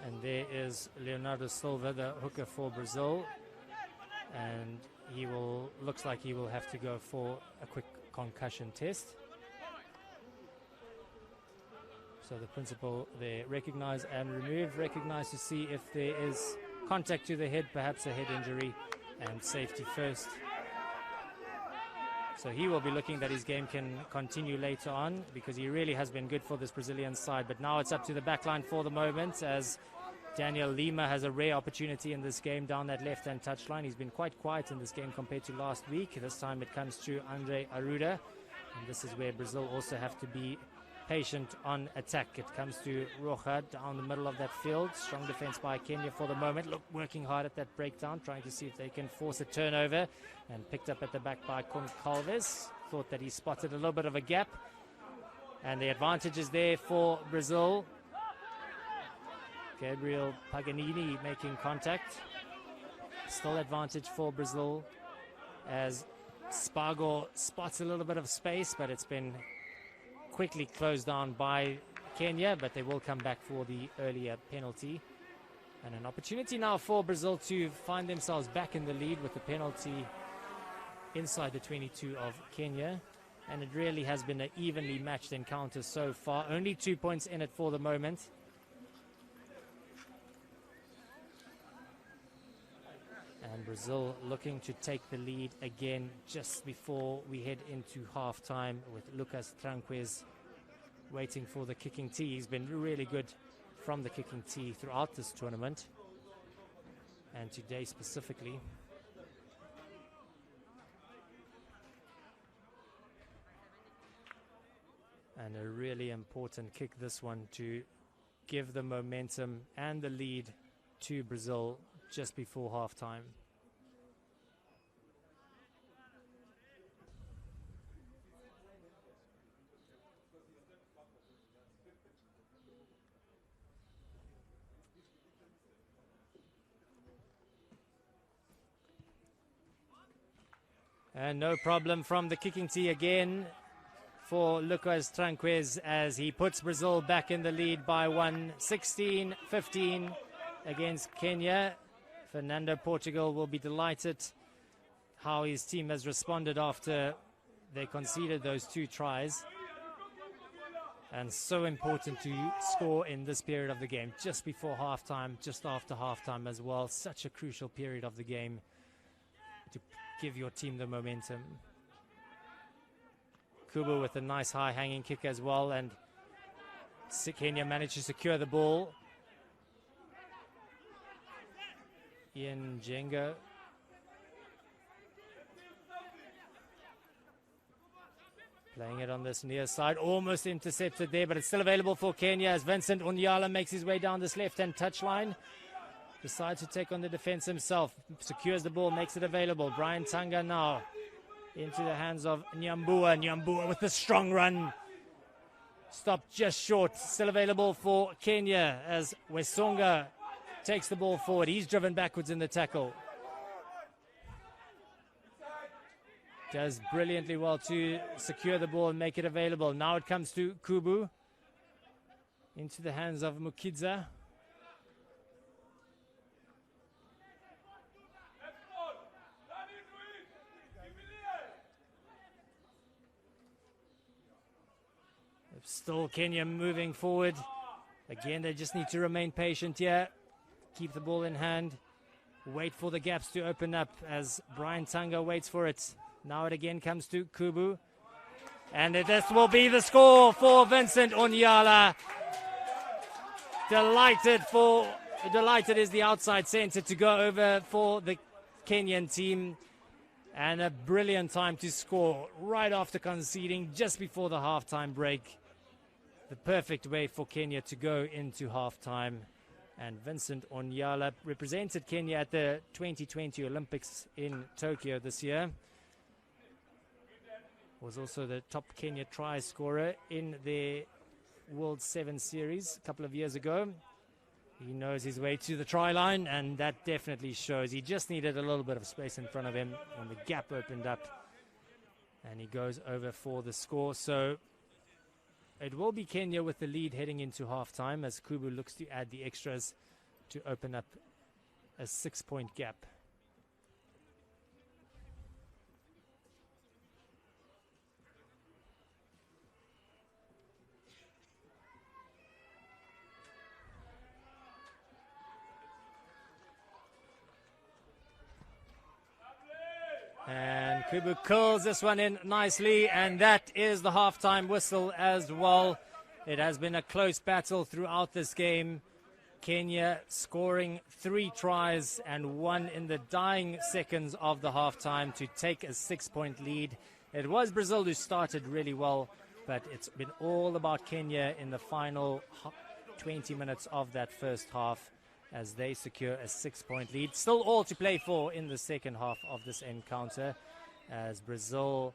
And there is Leonardo Silva, the hooker for Brazil, and looks like he will have to go for a quick concussion test. So the principal there, recognize and remove, recognize to see if there is contact to the head, perhaps a head injury, and safety first. So he will be looking that his game can continue later on, because he really has been good for this Brazilian side. But now it's up to the back line for the moment, as Daniel Lima has a rare opportunity in this game down that left-hand touchline. He's been quite quiet in this game compared to last week. This time it comes to Andre Arruda, and this is where Brazil also have to be patient on attack. It comes to Roja down the middle of that field. Strong defense by Kenya for the moment. Look, working hard at that breakdown, trying to see if they can force a turnover, and picked up at the back by Goncalves. Thought that he spotted a little bit of a gap, and the advantage is there for Brazil. Gabriel Paganini making contact. Still advantage for Brazil, as Spargo spots a little bit of space, but it's been quickly closed down by Kenya, but they will come back for the earlier penalty. And an opportunity now for Brazil to find themselves back in the lead with the penalty inside the 22 of Kenya. And it really has been an evenly matched encounter so far. Only 2 points in it for the moment. And Brazil looking to take the lead again just before we head into half-time, with Lucas Tranquez waiting for the kicking tee. He's been really good from the kicking tee throughout this tournament, and today specifically. And a really important kick, this one, to give the momentum and the lead to Brazil just before halftime. And no problem from the kicking tee again for Lucas Tranquez, as he puts Brazil back in the lead by 1, 16-15 against Kenya. Fernando Portugal will be delighted how his team has responded after they conceded those 2 tries. And so important to score in this period of the game, just before halftime, just after halftime as well. Such a crucial period of the game to give your team the momentum. Kubu with a nice high hanging kick as well, and Kenya managed to secure the ball. Ian Jenga. Playing it on this near side, almost intercepted there, but it's still available for Kenya as Vincent Unyala makes his way down this left-hand touchline. Decides to take on the defense himself, secures the ball, makes it available. Brian Tanga now into the hands of Nyambua. Nyambua with a strong run. Stopped just short, still available for Kenya as Wesonga takes the ball forward. He's driven backwards in the tackle. Does brilliantly well to secure the ball and make it available. Now it comes to Kubu. Into the hands of Mukidza. Still Kenya moving forward. Again, they just need to remain patient here. Keep the ball in hand. Wait for the gaps to open up as Brian Tanga waits for it. Now it again comes to Kubu. And this will be the score for Vincent Unyala. Delighted is the outside centre to go over for the Kenyan team. And a brilliant time to score right after conceding just before the halftime break. the perfect way for Kenya to go into halftime. And Vincent Onyala represented Kenya at the 2020 Olympics in Tokyo this year. Was also the top Kenya try scorer in the World 7 series a couple of years ago. He knows his way to the try line, and that definitely shows. He just needed a little bit of space in front of him, and the gap opened up, and he goes over for the score. So it will be Kenya with the lead heading into halftime as Kubu looks to add the extras to open up a 6-point gap. And Kubu curls this one in nicely, and that is the halftime whistle as well. It has been a close battle throughout this game. Kenya scoring 3 tries and 1 in the dying seconds of the halftime to take a 6-point lead. It was Brazil who started really well, but it's been all about Kenya in the final 20 minutes of that first half as they secure a 6-point lead. Still all to play for in the second half of this encounter, as Brazil,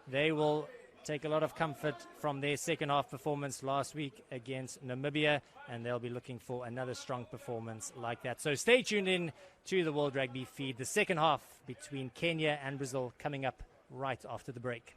they will take a lot of comfort from their second half performance last week against Namibia, and they'll be looking for another strong performance like that. So stay tuned in to the World Rugby feed. The second half between Kenya and Brazil coming up right after the break.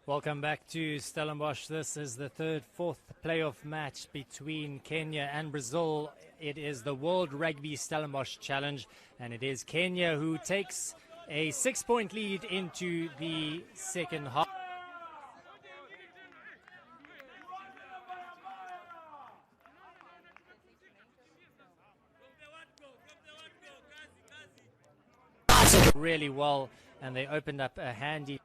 Welcome back to Stellenbosch. This is the fourth playoff match between Kenya and Brazil. It is the World Rugby Stellenbosch Challenge, and it is Kenya who takes a 6-point lead into the second half. Really well, and they opened up a handy.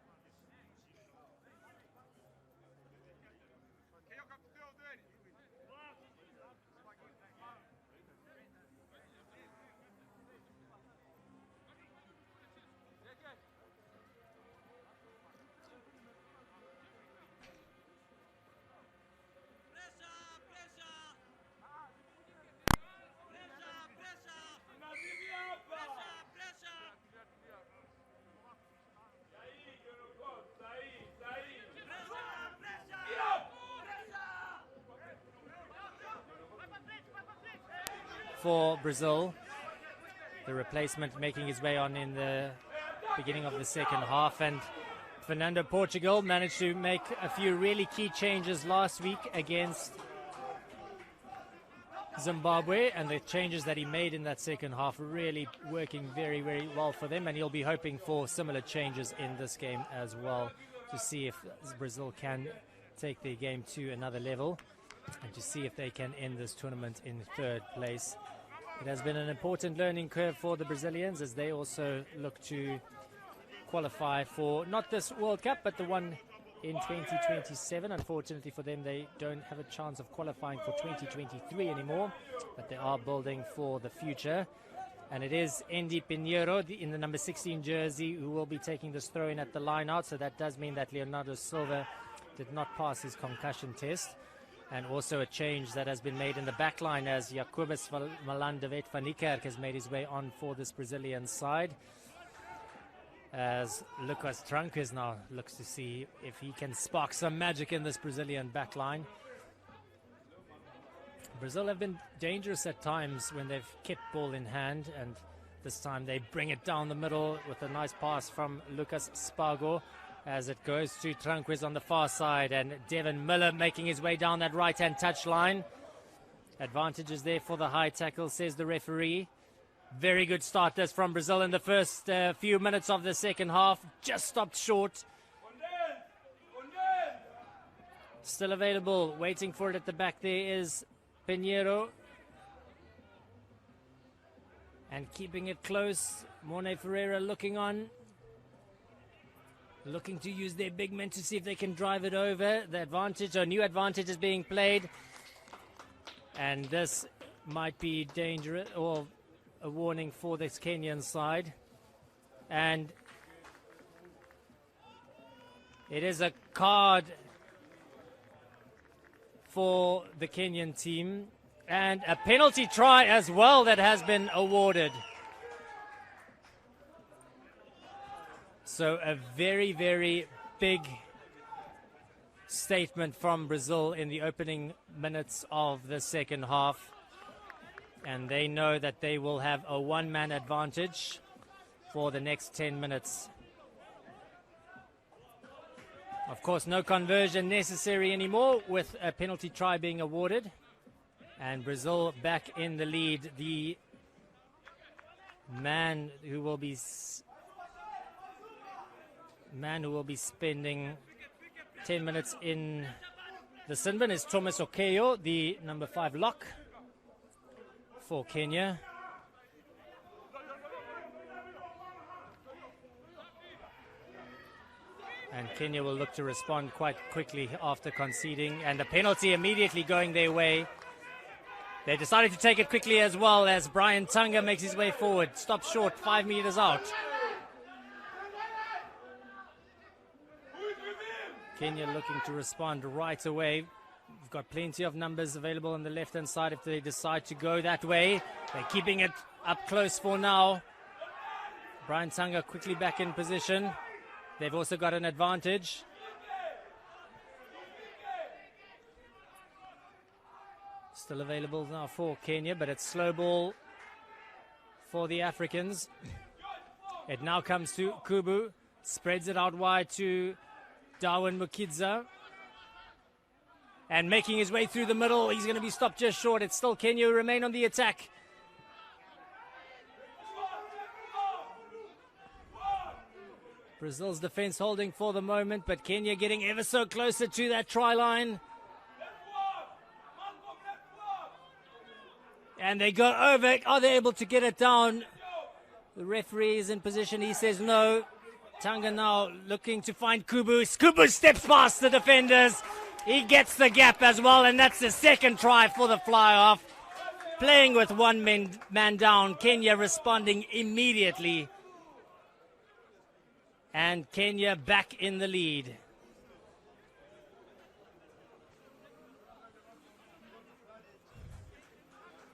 For Brazil, the replacement making his way on in the beginning of the second half, and Fernando Portugal managed to make a few really key changes last week against Zimbabwe, and the changes that he made in that second half are really working very, very well for them, and he'll be hoping for similar changes in this game as well to see if Brazil can take their game to another level and to see if they can end this tournament in third place. It has been an important learning curve for the Brazilians as they also look to qualify for not this World Cup but the one in 2027. Unfortunately for them, they don't have a chance of qualifying for 2023 anymore, but they are building for the future. And it is Andy Pinheiro in the number 16 jersey who will be taking this throw in at the line out, so that does mean that Leonardo Silva did not pass his concussion test. And also a change that has been made in the back line as Jacobus Malandavet van Niekerk has made his way on for this Brazilian side. As Lucas Trankers now looks to see if he can spark some magic in this Brazilian back line. Brazil have been dangerous at times when they've kept ball in hand, and this time they bring it down the middle with a nice pass from Lucas Spago, as it goes to Tranquez on the far side, and Devin Miller making his way down that right-hand touch line. Advantages there for the high tackle, says the referee. Very good start this from Brazil in the first few minutes of the second half. Just stopped short. Still available, waiting for it at the back there is Pinheiro. And keeping it close, Morne Ferreira looking on. Looking to use their big men to see if they can drive it over. The advantage, or new advantage, is being played. And this might be dangerous, or a warning for this Kenyan side. And it is a card for the Kenyan team. And a penalty try as well that has been awarded. So a very, very big statement from Brazil in the opening minutes of the second half. And they know that they will have a one-man advantage for the next 10 minutes. Of course, no conversion necessary anymore with a penalty try being awarded. And Brazil back in the lead. The man who will be spending 10 minutes in the sin bin is Thomas Okeyo, the number 5 lock for Kenya. And Kenya will look to respond quite quickly after conceding, and a penalty immediately going their way. They decided to take it quickly as well as Brian Tunga makes his way forward. Stops short, 5 meters out. Kenya looking to respond right away. We've got plenty of numbers available on the left-hand side if they decide to go that way. They're keeping it up close for now. Brian Tunga quickly back in position. They've also got an advantage. Still available now for Kenya, but it's slow ball for the Africans. It now comes to Kubu. Spreads it out wide to Darwin Mukidza. And making his way through the middle. He's going to be stopped just short. It's still Kenya who remain on the attack. Brazil's defense holding for the moment, but Kenya getting ever so closer to that try line. And they go over. Are they able to get it down? The referee is in position. He says no. Tonga now looking to find Kubu. Kubu steps past the defenders. He gets the gap as well, and that's the second try for the fly-off. Playing with one man down. Kenya responding immediately. And Kenya back in the lead.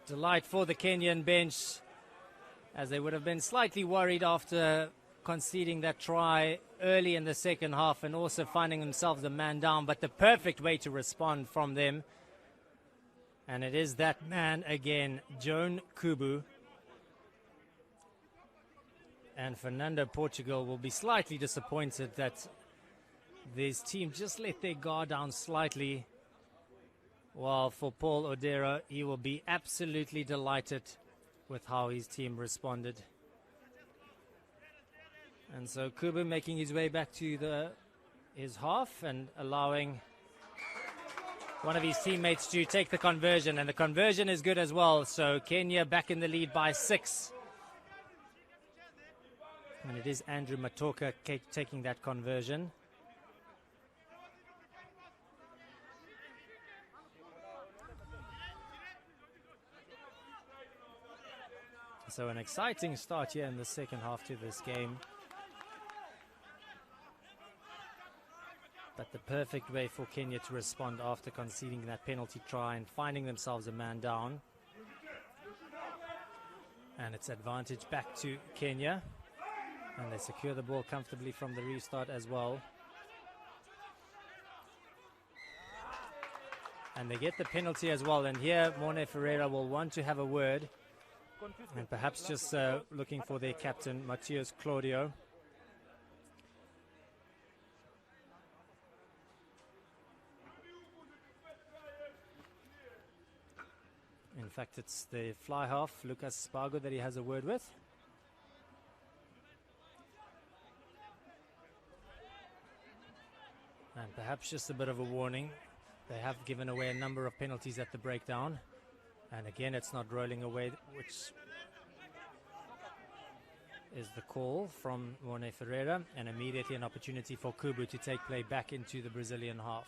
Delight for the Kenyan bench, as they would have been slightly worried after conceding that try early in the second half and also finding themselves a man down. But the perfect way to respond from them. And it is that man again, Joan Kubu. And Fernando Portugal will be slightly disappointed that this team just let their guard down slightly. While for Paul Odera, he will be absolutely delighted with how his team responded. And so Kubu making his way back to his half and allowing one of his teammates to take the conversion. And the conversion is good as well. So Kenya back in the lead by 6. And it is Andrew Matoka taking that conversion. So an exciting start here in the second half to this game. But the perfect way for Kenya to respond after conceding that penalty try and finding themselves a man down. And it's advantage back to Kenya. And they secure the ball comfortably from the restart as well. And they get the penalty as well. And here Morne Ferreira will want to have a word. And perhaps just looking for their captain, Matias Claudio. In fact, it's the fly half, Lucas Spargo, that he has a word with. And perhaps just a bit of a warning. They have given away a number of penalties at the breakdown. And again, it's not rolling away, which is the call from Morne Ferreira. And immediately an opportunity for Kubu to take play back into the Brazilian half.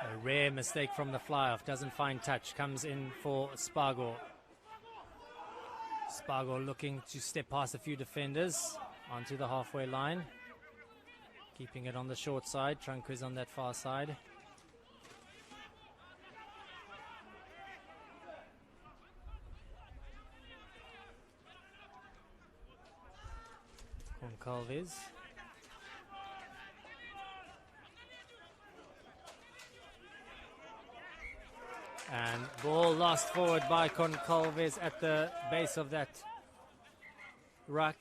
A rare mistake from the fly-off. Doesn't find touch. Comes in for Spargo. Spargo looking to step past a few defenders onto the halfway line. Keeping it on the short side. Tranquil's on that far side. Goncalves. And ball lost forward by Goncalves at the base of that ruck.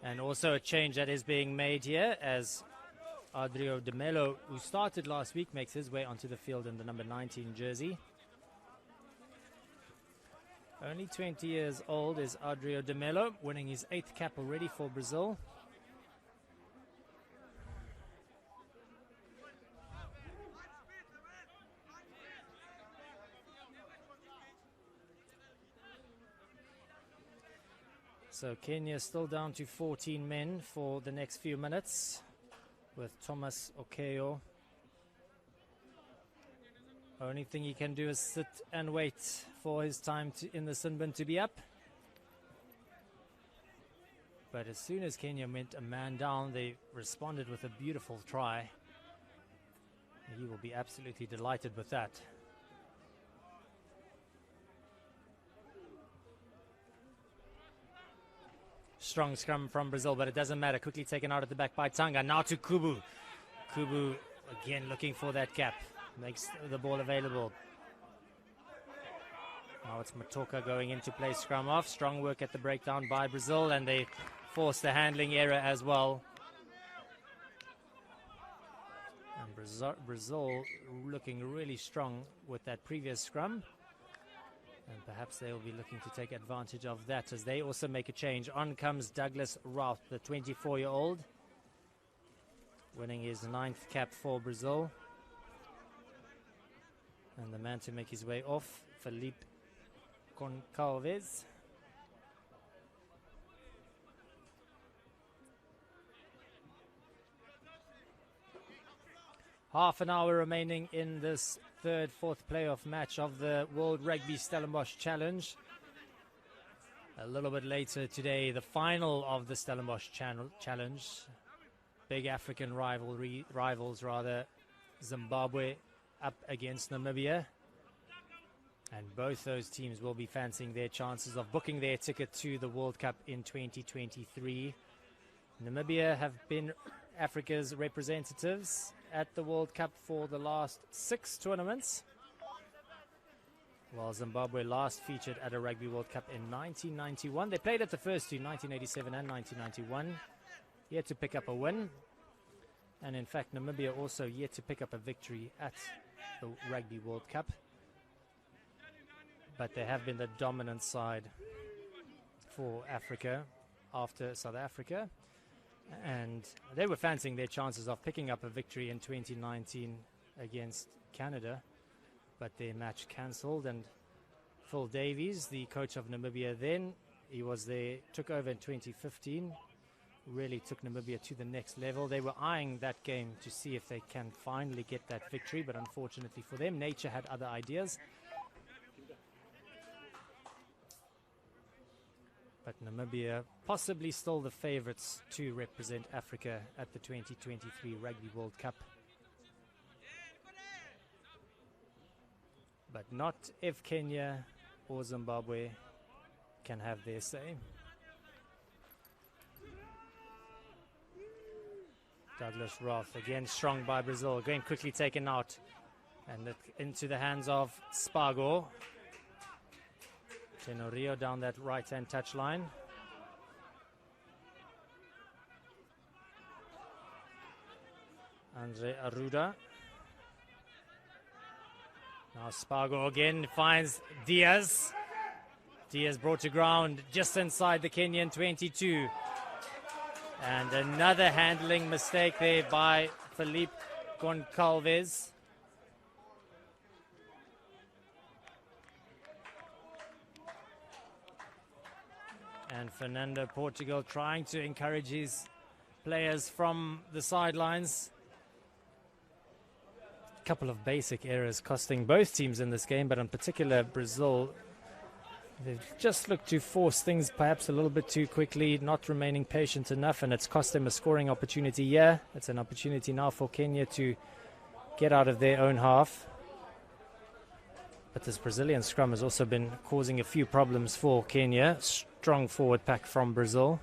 And also a change that is being made here as Adrio De Melo, who started last week, makes his way onto the field in the number 19 jersey. Only 20 years old is Adrio De Melo, winning his 8th cap already for Brazil. So Kenya still down to 14 men for the next few minutes with Thomas Okeo. Only thing he can do is sit and wait for his time in the Sinbin to be up. But as soon as Kenya went a man down, they responded with a beautiful try. He will be absolutely delighted with that. Strong scrum from Brazil, but it doesn't matter. Quickly taken out at the back by Tonga. Now to Kubu. Kubu again looking for that gap. Makes the ball available. Now it's Matoka going into play scrum off. Strong work at the breakdown by Brazil, and they force the handling error as well. And Brazil looking really strong with that previous scrum. And perhaps they will be looking to take advantage of that as they also make a change. On comes Douglas Routh, the 24-year-old, winning his 9th cap for Brazil. And the man to make his way off, Felipe Goncalves. Half an hour remaining in this fourth playoff match of the World Rugby Stellenbosch Challenge. A little bit later today, the final of the Stellenbosch Challenge. Big African rivals, Zimbabwe up against Namibia. And both those teams will be fancying their chances of booking their ticket to the World Cup in 2023. Namibia have been Africa's representatives at the World Cup for the last 6 tournaments, while Zimbabwe last featured at a Rugby World Cup in 1991. They played at the first two, 1987 and 1991, yet to pick up a win. And in fact, Namibia also yet to pick up a victory at the Rugby World Cup. But they have been the dominant side for Africa after South Africa. And they were fancying their chances of picking up a victory in 2019 against Canada, but their match cancelled. And Phil Davies, the coach of Namibia then, he was there, took over in 2015, really took Namibia to the next level. They were eyeing that game to see if they can finally get that victory, but unfortunately for them, nature had other ideas. But Namibia possibly still the favorites to represent Africa at the 2023 Rugby World Cup. But not if Kenya or Zimbabwe can have their say. Douglas Roth, again strong by Brazil, again quickly taken out. And into the hands of Spargo. Tenorio down that right-hand touchline. Andre Arruda. Now Spargo again finds Diaz. Diaz brought to ground just inside the Kenyan 22. And another handling mistake there by Felipe Goncalves. And Fernando Portugal trying to encourage his players from the sidelines. A couple of basic errors costing both teams in this game, but in particular Brazil. They've just looked to force things perhaps a little bit too quickly, not remaining patient enough, and it's cost them a scoring opportunity here. It's an opportunity now for Kenya to get out of their own half. But this Brazilian scrum has also been causing a few problems for Kenya. Strong forward pack from Brazil.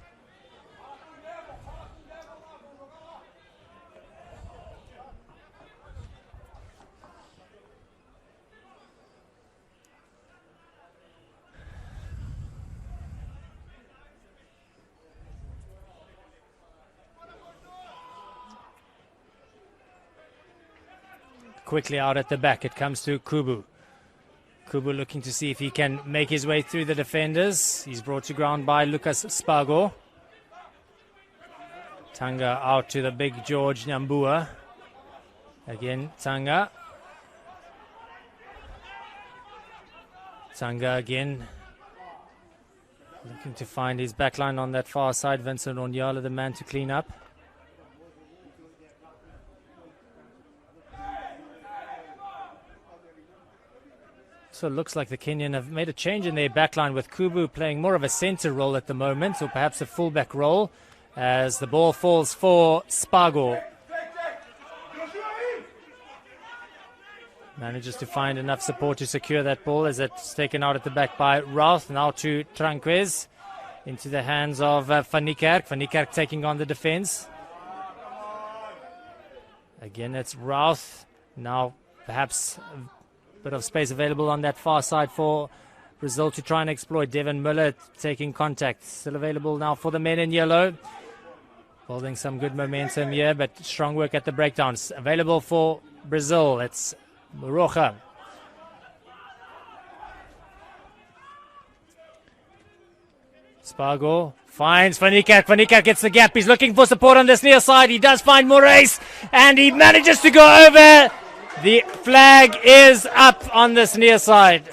Quickly out at the back, it comes to Kubu. Kubu looking to see if he can make his way through the defenders. He's brought to ground by Lucas Spargo. Tanga out to the big George Nyambua. Again, Tanga. Tanga again. Looking to find his backline on that far side. Vincent Onyala, the man to clean up. So it looks like the Kenyan have made a change in their backline with Kubu playing more of a center role at the moment, or perhaps a fullback role, as the ball falls for Spargo. Manages to find enough support to secure that ball as it's taken out at the back by Routh. Now to Tranquez into the hands of Van Niekerk. Van Niekerk taking on the defense. Again, it's Routh. Now perhaps bit of space available on that far side for Brazil to try and exploit. Devin Miller taking contact. Still available now for the men in yellow. Building some good momentum here, but strong work at the breakdowns. Available for Brazil. It's Roja. Spargo finds Fanica. Fanica gets the gap. He's looking for support on this near side. He does find Moraes, and he manages to go over. The flag is up on this near side.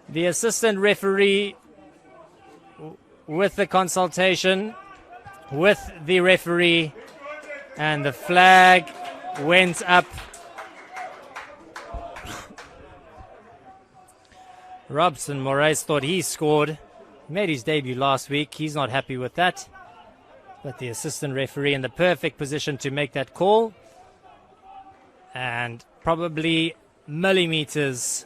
The assistant referee, with the consultation with the referee, and the flag went up. Robson Moraes thought he scored. He made his debut last week. He's not happy with that. But the assistant referee in the perfect position to make that call. And probably millimeters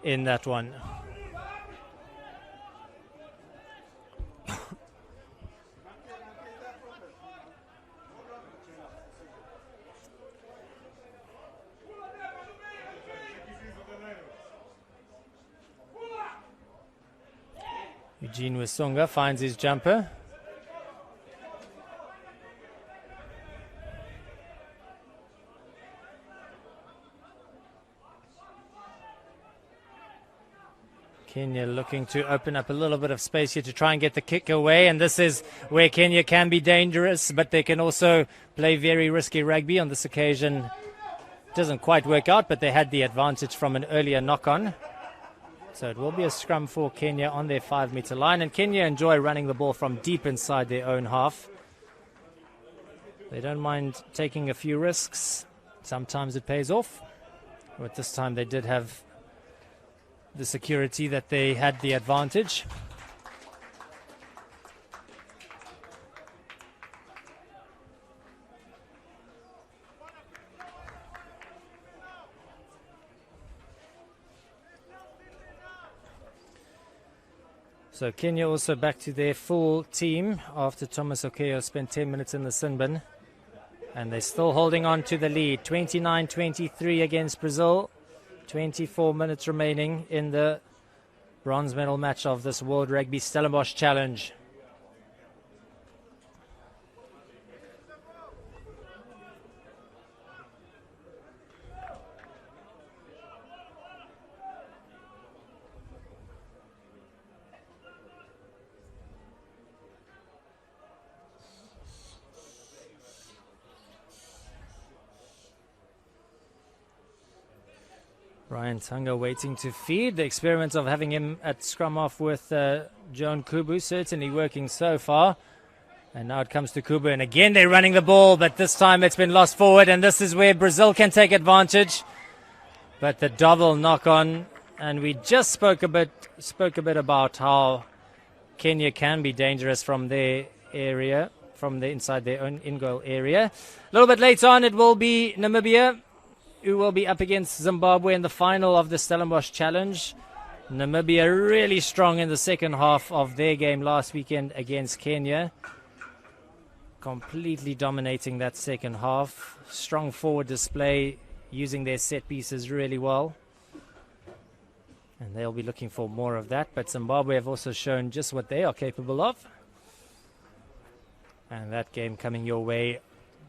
in that one. Eugene Wisonga finds his jumper. Kenya looking to open up a little bit of space here to try and get the kick away, and this is where Kenya can be dangerous, but they can also play very risky rugby. On this occasion, it doesn't quite work out, but they had the advantage from an earlier knock-on. So it will be a scrum for Kenya on their 5-meter line, and Kenya enjoy running the ball from deep inside their own half. They don't mind taking a few risks. Sometimes it pays off. But this time they did have the security that they had the advantage. So Kenya also back to their full team after Thomas Okeyo spent 10 minutes in the sin bin. And they're still holding on to the lead. 29-23 against Brazil. 24 minutes remaining in the bronze medal match of this World Rugby Stellenbosch Challenge. Brian Tunga waiting to feed. The experiment of having him at scrum off with Joan Kubu certainly working so far. And now it comes to Kubu, and again they're running the ball, but this time it's been lost forward, and this is where Brazil can take advantage. But the double knock on, and we just spoke a bit about how Kenya can be dangerous from their area, from the inside their own in-goal area. A little bit later on, it will be Namibia, who will be up against Zimbabwe in the final of the Stellenbosch Challenge. Namibia really strong in the second half of their game last weekend against Kenya. Completely dominating that second half. Strong forward display, using their set pieces really well. And they'll be looking for more of that. But Zimbabwe have also shown just what they are capable of. And that game coming your way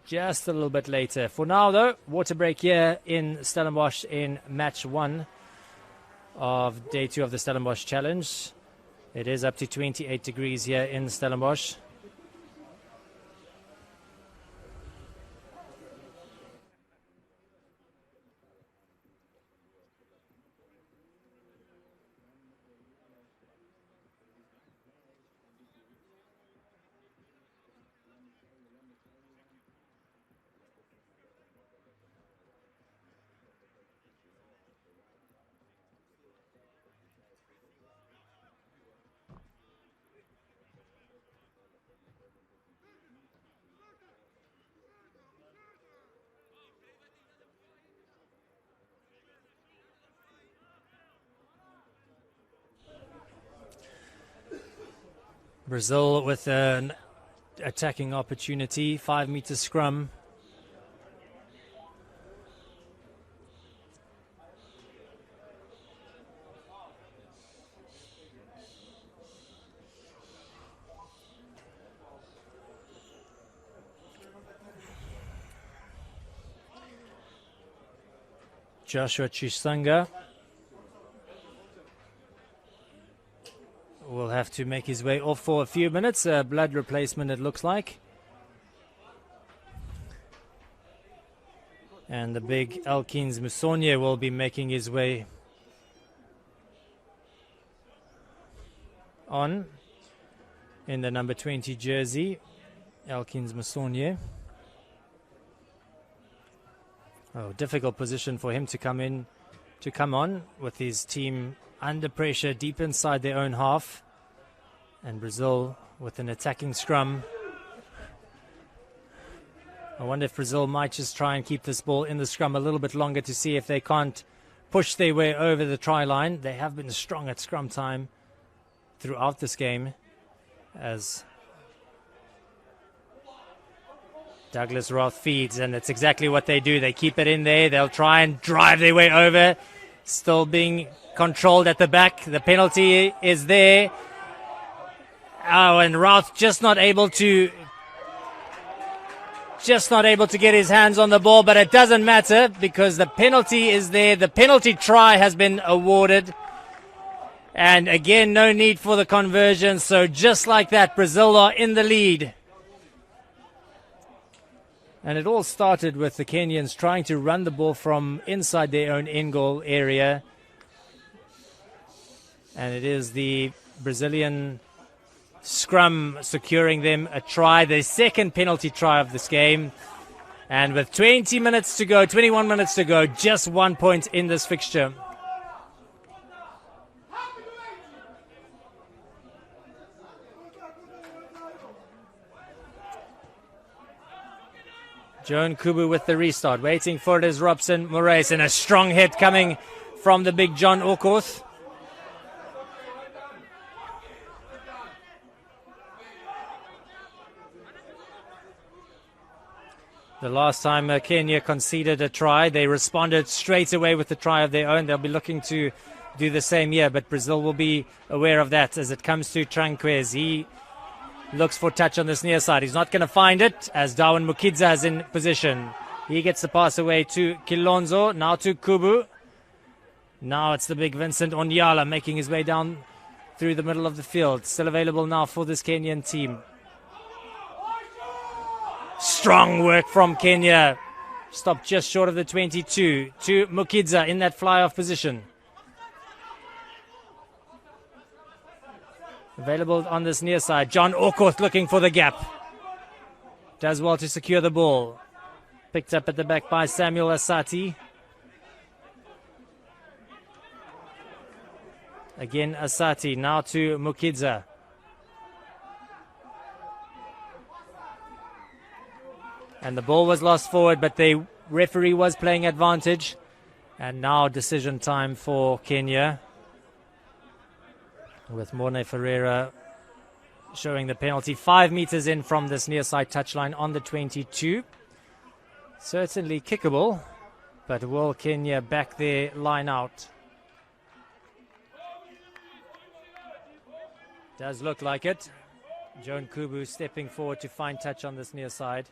just a little bit later. For now, though, water break here in Stellenbosch in match 1 of day 2 of the Stellenbosch Challenge. It is up to 28 degrees here in Stellenbosch. Brazil with an attacking opportunity, 5-meter scrum. Joshua Chisanga will have to make his way off for a few minutes. A blood replacement, it looks like. And the big Elkins Musonye will be making his way on in the number 20 jersey. Elkins Musonye. Oh, difficult position for him to come on with his team under pressure deep inside their own half. And Brazil with an attacking scrum. I wonder if Brazil might just try and keep this ball in the scrum a little bit longer to see if they can't push their way over the try line. They have been strong at scrum time throughout this game, as Douglas Roth feeds, and it's exactly what they do. They keep it in there. They'll try and drive their way over. Still being controlled at the back. The penalty is there. Oh, and Roth just not able to get his hands on the ball, but it doesn't matter because the penalty is there. The penalty try has been awarded. And again, no need for the conversion. So just like that, Brazil are in the lead. And it all started with the Kenyans trying to run the ball from inside their own in-goal area. And it is the Brazilian scrum securing them a try, the second penalty try of this game. And with 21 minutes to go, just 1 point in this fixture. Joan Kubu with the restart. Waiting for it is Robson Moraes, and a strong hit coming from the big John Okoth. The last time Kenya conceded a try, they responded straight away with the try of their own. They'll be looking to do the same here, but Brazil will be aware of that as it comes to Tranquez. He looks for touch on this near side. He's not going to find it as Darwin Mukidza is in position. He gets the pass away to Kilonzo, now to Kubu. Now it's the big Vincent Onyala making his way down through the middle of the field. Still available now for this Kenyan team. Strong work from Kenya. Stopped just short of the 22 to Mukidza in that fly-off position. Available on this near side. John Okoth looking for the gap. Does well to secure the ball. Picked up at the back by Samuel Asati. Again Asati. Now to Mukidza. And the ball was lost forward, but the referee was playing advantage. And now decision time for Kenya, with Morne Ferreira showing the penalty 5 meters in from this near side touchline on the 22. Certainly kickable, but will Kenya back their line out? Does look like it. Joan Kubu stepping forward to find touch on this near side.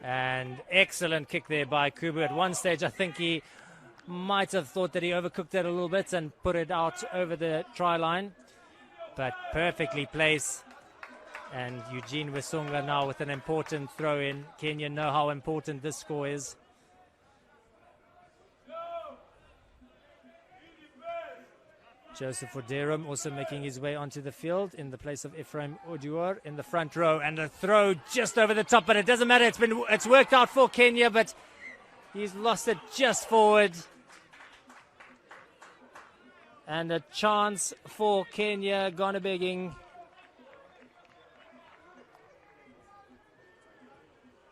And excellent kick there by Kubu. At one stage, I think he might have thought that he overcooked it a little bit and put it out over the try line. But perfectly placed. And Eugene Wesunga now with an important throw in. Kenya know how important this score is. Joseph Oderum also making his way onto the field in the place of Ephraim Oduor in the front row, and a throw just over the top, but it doesn't matter. It's worked out for Kenya, but he's lost it just forward. And a chance for Kenya gone a begging.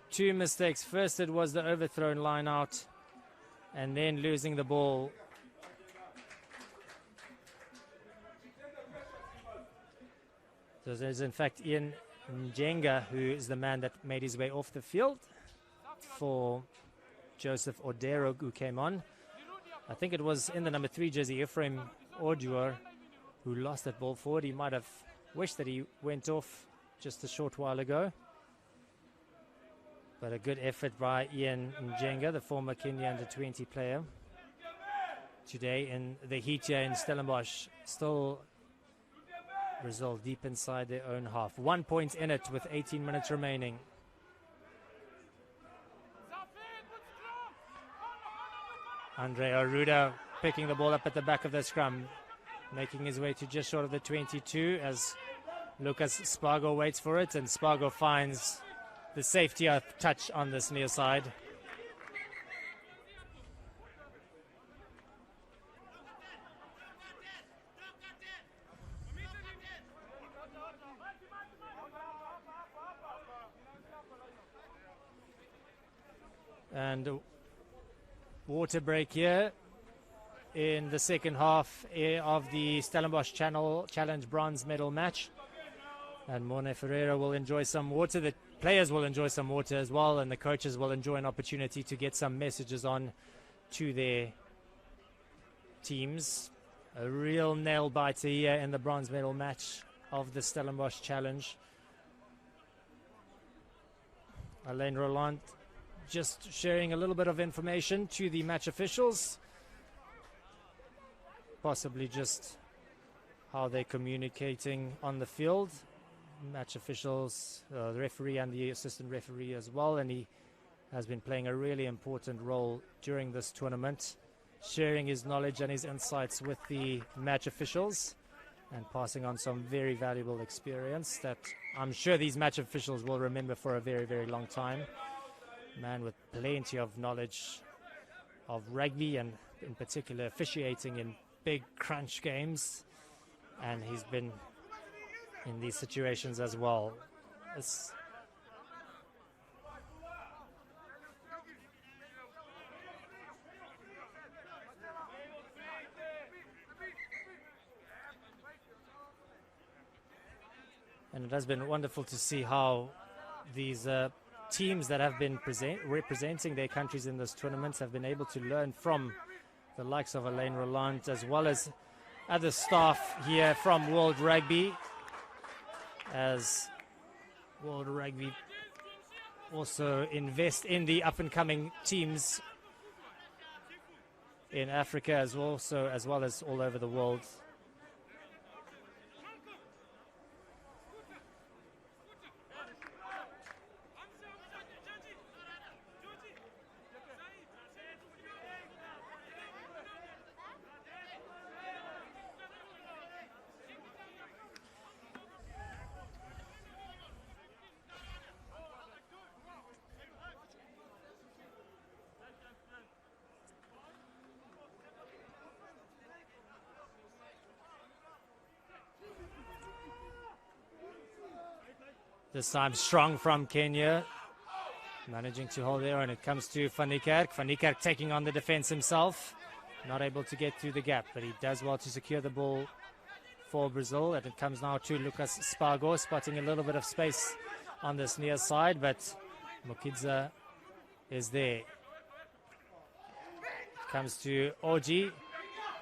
2 mistakes. First it was the overthrown line out, and then losing the ball. So there's in fact Ian Njenga, who is the man that made his way off the field for Joseph Odero, who came on. I think it was in the number 3 jersey, Ephraim Oduor, who lost that ball forward. He might have wished that he went off just a short while ago. But a good effort by Ian Njenga, the former Kenya under-20 player. Today in the heat here in Stellenbosch, still result deep inside their own half. 1 point in it with 18 minutes remaining. Andre Aruda picking the ball up at the back of the scrum, making his way to just short of the 22 as Lucas Spargo waits for it, and Spargo finds the safety touch on this near side. And water break here in the second half of the Stellenbosch Challenge bronze medal match. And Morne Ferreira will enjoy some water. The players will enjoy some water as well, and the coaches will enjoy an opportunity to get some messages on to their teams. A real nail biter here in the bronze medal match of the Stellenbosch Challenge. Alain Roland just sharing a little bit of information to the match officials, possibly just how they're communicating on the field. Match officials, the referee and the assistant referee as well, and he has been playing a really important role during this tournament, sharing his knowledge and his insights with the match officials and passing on some very valuable experience that I'm sure these match officials will remember for a very, very long time. Man with plenty of knowledge of rugby and in particular officiating in big crunch games, and he's been in these situations as well. And it has been wonderful to see how these teams that have been representing their countries in this tournament have been able to learn from the likes of Alain Roland, as well as other staff here from World Rugby, as World Rugby also invest in the up-and-coming teams in Africa as well as all over the world. This time strong from Kenya, managing to hold there, and it comes to Van Niekerk. Van Niekerk taking on the defense himself, not able to get through the gap, but he does well to secure the ball for Brazil. And it comes now to Lucas Spargo, spotting a little bit of space on this near side, but Mokidza is there. Comes to Oji,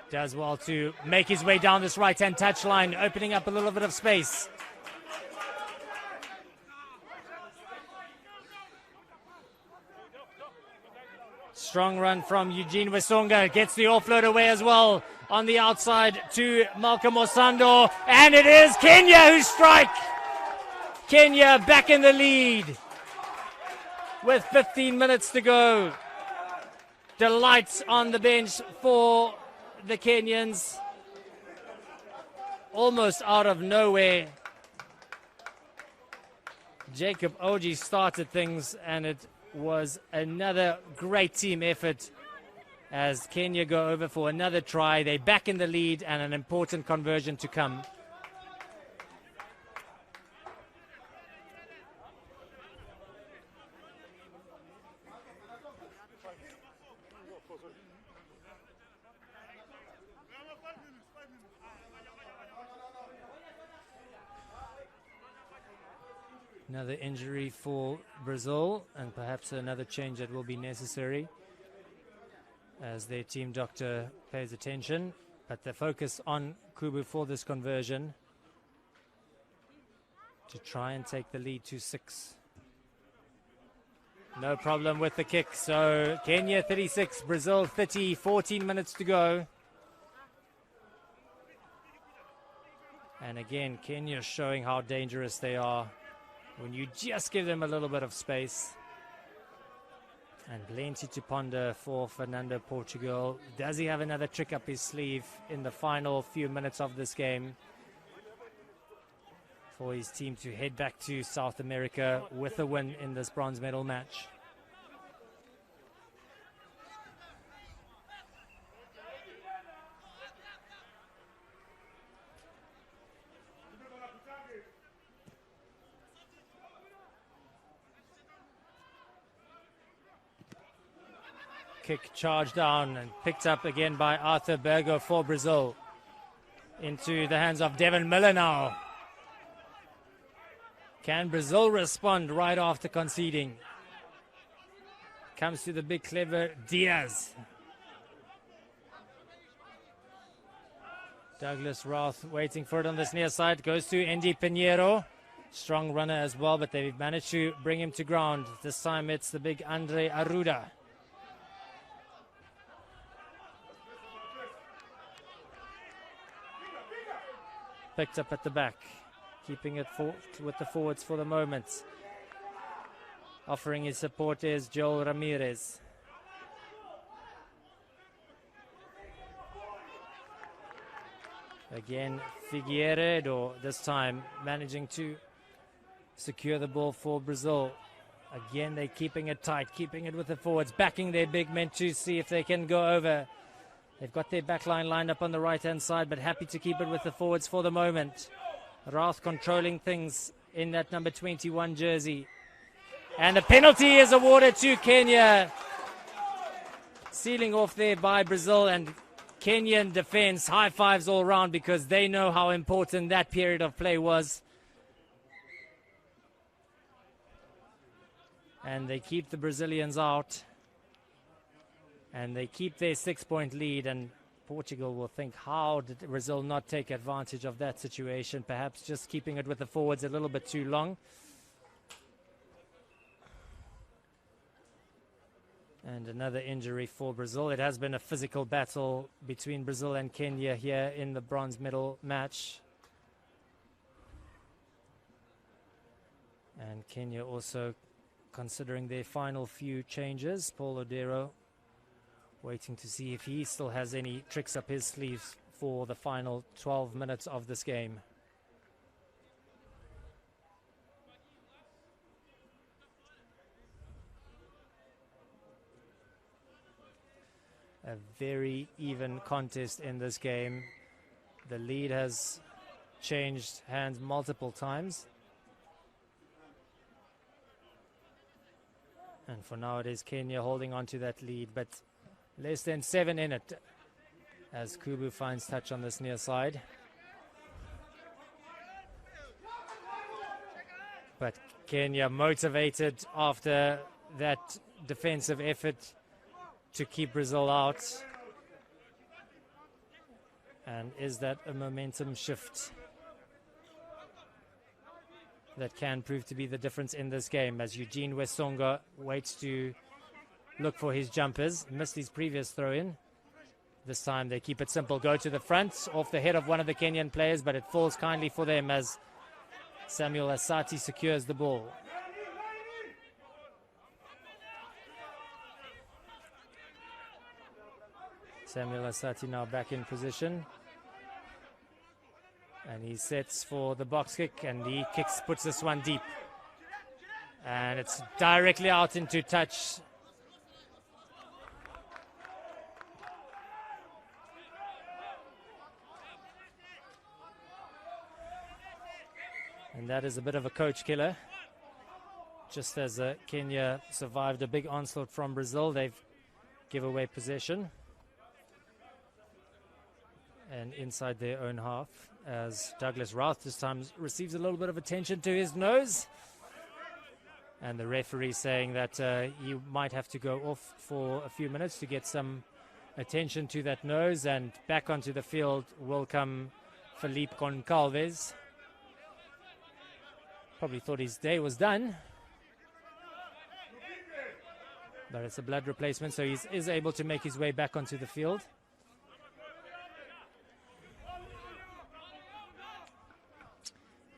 does well to make his way down this right-hand touchline, opening up a little bit of space. Strong run from Eugene Wesonga, gets the offload away as well on the outside to Malcolm Osando, and it is Kenya who strike. Kenya back in the lead with 15 minutes to go. Delight on the bench for the Kenyans. Almost out of nowhere, Jacob Oji started things, and it was another great team effort as Kenya go over for another try. They're back in the lead and an important conversion to come. Another injury for Brazil, and perhaps another change that will be necessary as their team doctor pays attention. But the focus on Kubu for this conversion to try and take the lead to 6. No problem with the kick. So Kenya 36, Brazil 30, 14 minutes to go. And again, Kenya showing how dangerous they are when you just give them a little bit of space. And plenty to ponder for Fernando Portugal. Does he have another trick up his sleeve in the final few minutes of this game for his team to head back to South America with a win in this bronze medal match? Kick charged down and picked up again by Arthur Bergo for Brazil. Into the hands of Devin Miller now. Can Brazil respond right after conceding? Comes to the big clever Diaz. Douglas Roth waiting for it on this near side. Goes to Andy Pinheiro. Strong runner as well, but they've managed to bring him to ground. This time it's the big Andre Arruda. Picked up at the back, keeping it with the forwards for the moment. Offering his support is Joel Ramirez. Again, Figueiredo this time managing to secure the ball for Brazil. Again, they're keeping it tight, keeping it with the forwards, backing their big men to see if they can go over. They've got their back line lined up on the right-hand side, but happy to keep it with the forwards for the moment. Roth controlling things in that number 21 jersey. And a penalty is awarded to Kenya. Sealing off there by Brazil, and Kenyan defense high fives all round because they know how important that period of play was. And they keep the Brazilians out. And they keep their 6-point lead, and Portugal will think, how did Brazil not take advantage of that situation? Perhaps just keeping it with the forwards a little bit too long. And another injury for Brazil. It has been a physical battle between Brazil and Kenya here in the bronze medal match. And Kenya also considering their final few changes. Paul Odero waiting to see if he still has any tricks up his sleeves for the final 12 minutes of this game. A very even contest in this game. The lead has changed hands multiple times. And for now it is Kenya holding on to that lead, but less than 7 in it as Kubu finds touch on this near side. But Kenya motivated after that defensive effort to keep Brazil out. And is that a momentum shift that can prove to be the difference in this game as Eugene Wesonga waits to look for his jumpers. Missed his previous throw-in. This time they keep it simple. Go to the front, off the head of one of the Kenyan players, but it falls kindly for them as Samuel Asati secures the ball. Samuel Asati now back in position. And he sets for the box kick, and he puts this one deep. And it's directly out into touch. And that is a bit of a coach killer. Just as Kenya survived a big onslaught from Brazil, they've given away possession. And inside their own half, as Douglas Roth this time receives a little bit of attention to his nose. And the referee saying that you might have to go off for a few minutes to get some attention to that nose. And back onto the field will come Felipe Goncalves. Probably thought his day was done. But it's a blood replacement, so he is able to make his way back onto the field.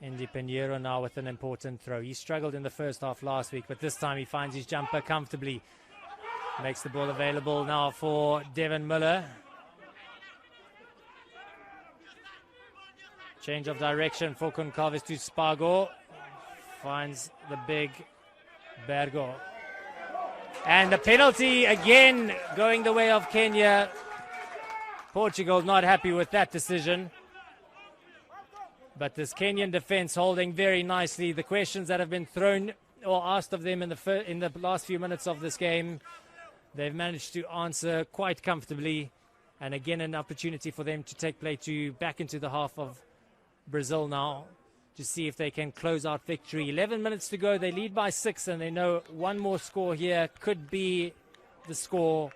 Indy Pinheiro now with an important throw. He struggled in the first half last week, but this time he finds his jumper comfortably. Makes the ball available now for Devin Miller. Change of direction for Concalves to Spago. Finds the big Bergo. And the penalty again going the way of Kenya. Portugal not happy with that decision. But this Kenyan defense holding very nicely. The questions that have been thrown or asked of them in the last few minutes of this game, they've managed to answer quite comfortably. And again, an opportunity for them to take play back into the half of Brazil now to see if they can close out victory. 11 minutes to go. They lead by 6, and they know one more score here could be the score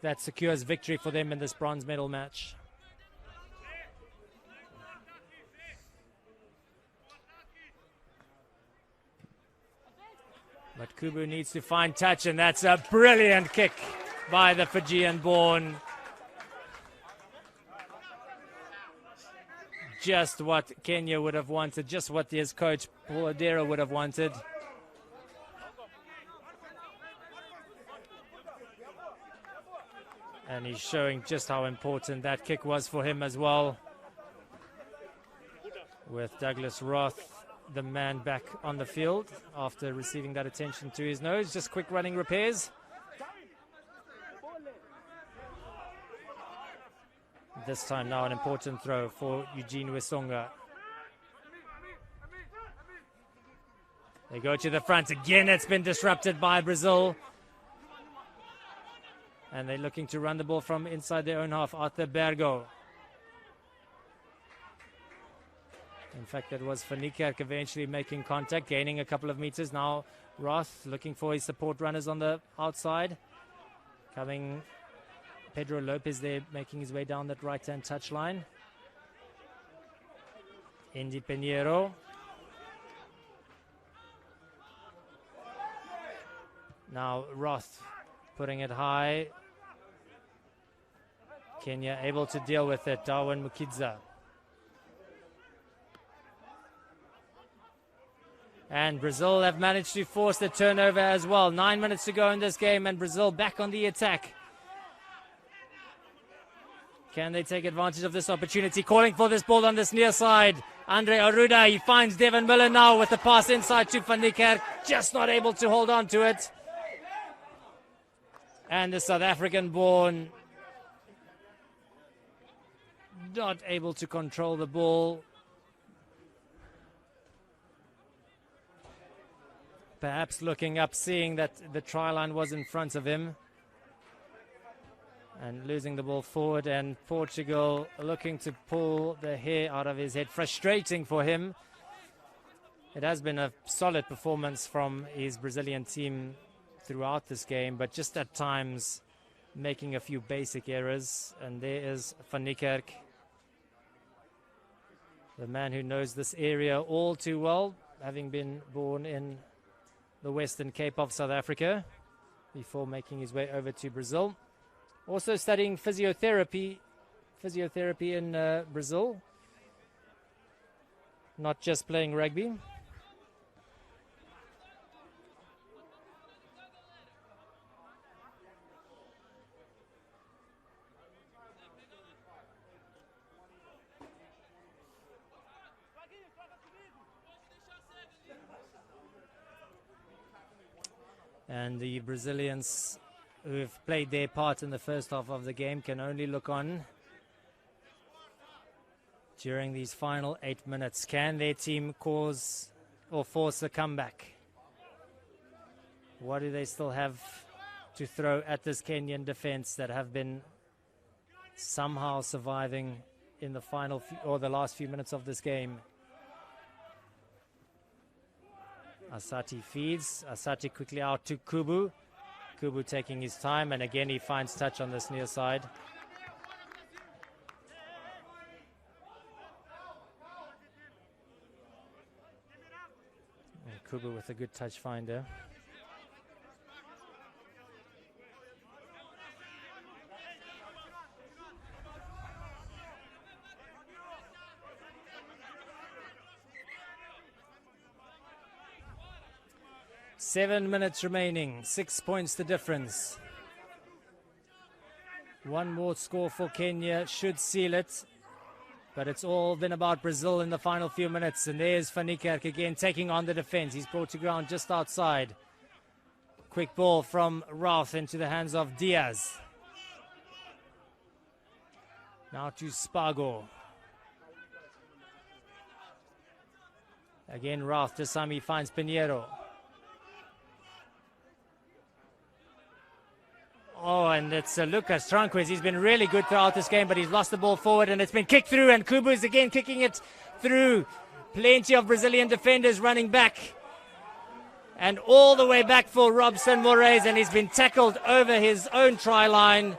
that secures victory for them in this bronze medal match. But Kubu needs to find touch, and that's a brilliant kick by the Fijian-born. Just what Kenya would have wanted, just what his coach Paul Adera would have wanted. And he's showing just how important that kick was for him as well. With Douglas Roth, the man back on the field after receiving that attention to his nose. Just quick running repairs. This time now an important throw for Eugene Wesonga. They go to the front again. It's been disrupted by Brazil. And they're looking to run the ball from inside their own half. Arthur Bergo. In fact, that was Van Niekerk eventually making contact, gaining a couple of meters. Now Roth looking for his support runners on the outside. Coming Pedro Lopez there, making his way down that right-hand touchline. Indy Pinheiro. Now Roth putting it high. Kenya able to deal with it. Darwin Mukidza. And Brazil have managed to force the turnover as well. 9 minutes to go in this game, and Brazil back on the attack. Can they take advantage of this opportunity? Calling for this ball on this near side. Andre Aruda, he finds Devin Miller now with the pass inside to Van Niekerk. Just not able to hold on to it. And the South African-born not able to control the ball. Perhaps looking up, seeing that the try line was in front of him. And losing the ball forward, and Portugal looking to pull the hair out of his head. Frustrating for him. It has been a solid performance from his Brazilian team throughout this game, but just at times making a few basic errors. And there is Van Niekerk, the man who knows this area all too well, having been born in the Western Cape of South Africa before making his way over to Brazil. Also studying physiotherapy in Brazil, not just playing rugby. And the Brazilians who have played their part in the first half of the game can only look on during these final 8 minutes. Can their team cause or force a comeback? What do they still have to throw at this Kenyan defense that have been somehow surviving in the final or the last few minutes of this game? Asati feeds. Asati quickly out to Kubu. Kubu taking his time, and again he finds touch on this near side. And Kubu with a good touch finder. 7 minutes remaining, 6 points the difference. One more score for Kenya should seal it. But it's all been about Brazil in the final few minutes. And there's Van Niekerk again taking on the defense. He's brought to ground just outside. Quick ball from Routh into the hands of Diaz. Now to Spago. Again Routh, this time he finds Pinheiro. Oh, and it's Lucas Tranquez. He's been really good throughout this game, but he's lost the ball forward, and it's been kicked through, and Kubu's again kicking it through. Plenty of Brazilian defenders running back. And all the way back for Robson Moraes, and he's been tackled over his own try line.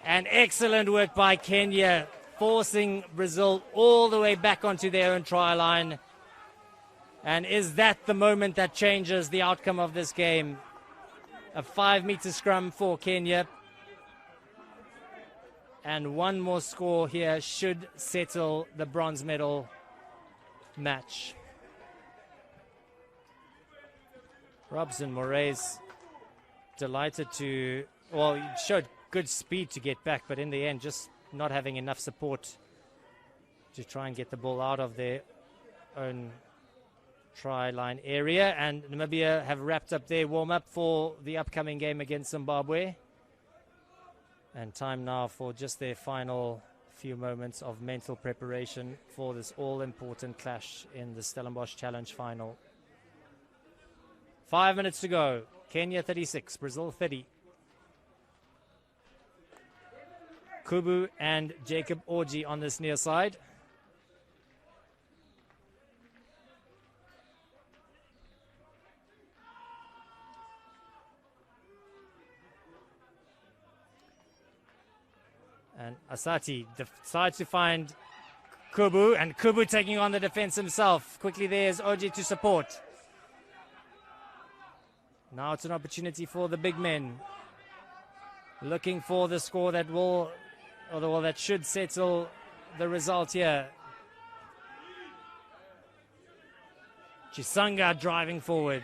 And excellent work by Kenya, forcing Brazil all the way back onto their own try line. And is that the moment that changes the outcome of this game? A 5-meter scrum for Kenya. And one more score here should settle the bronze medal match. Robson Moraes delighted to, well, he showed good speed to get back, but in the end just not having enough support to try and get the ball out of their own try line area. And Namibia have wrapped up their warm-up for the upcoming game against Zimbabwe. And time now for just their final few moments of mental preparation for this all-important clash in the Stellenbosch Challenge final. 5 minutes to go. Kenya 36, Brazil 30. Kubu and Jacob Orji on this near side. And Asati decides to find Kubu, and Kubu taking on the defense himself. Quickly there's Orji to support. Now it's an opportunity for the big men. Looking for the score that will, or that should settle the result here. Chisanga driving forward.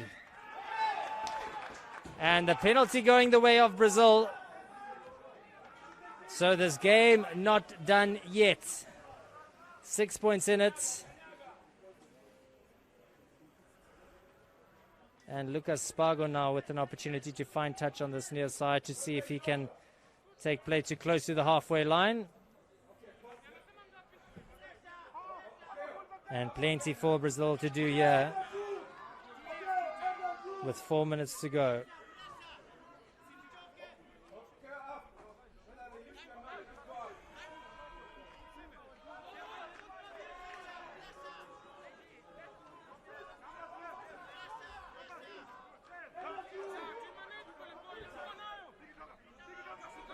And the penalty going the way of Brazil. So this game not done yet. 6 points in it. And Lucas Spago now with an opportunity to find touch on this near side to see if he can take play too close to the halfway line. And plenty for Brazil to do here with 4 minutes to go.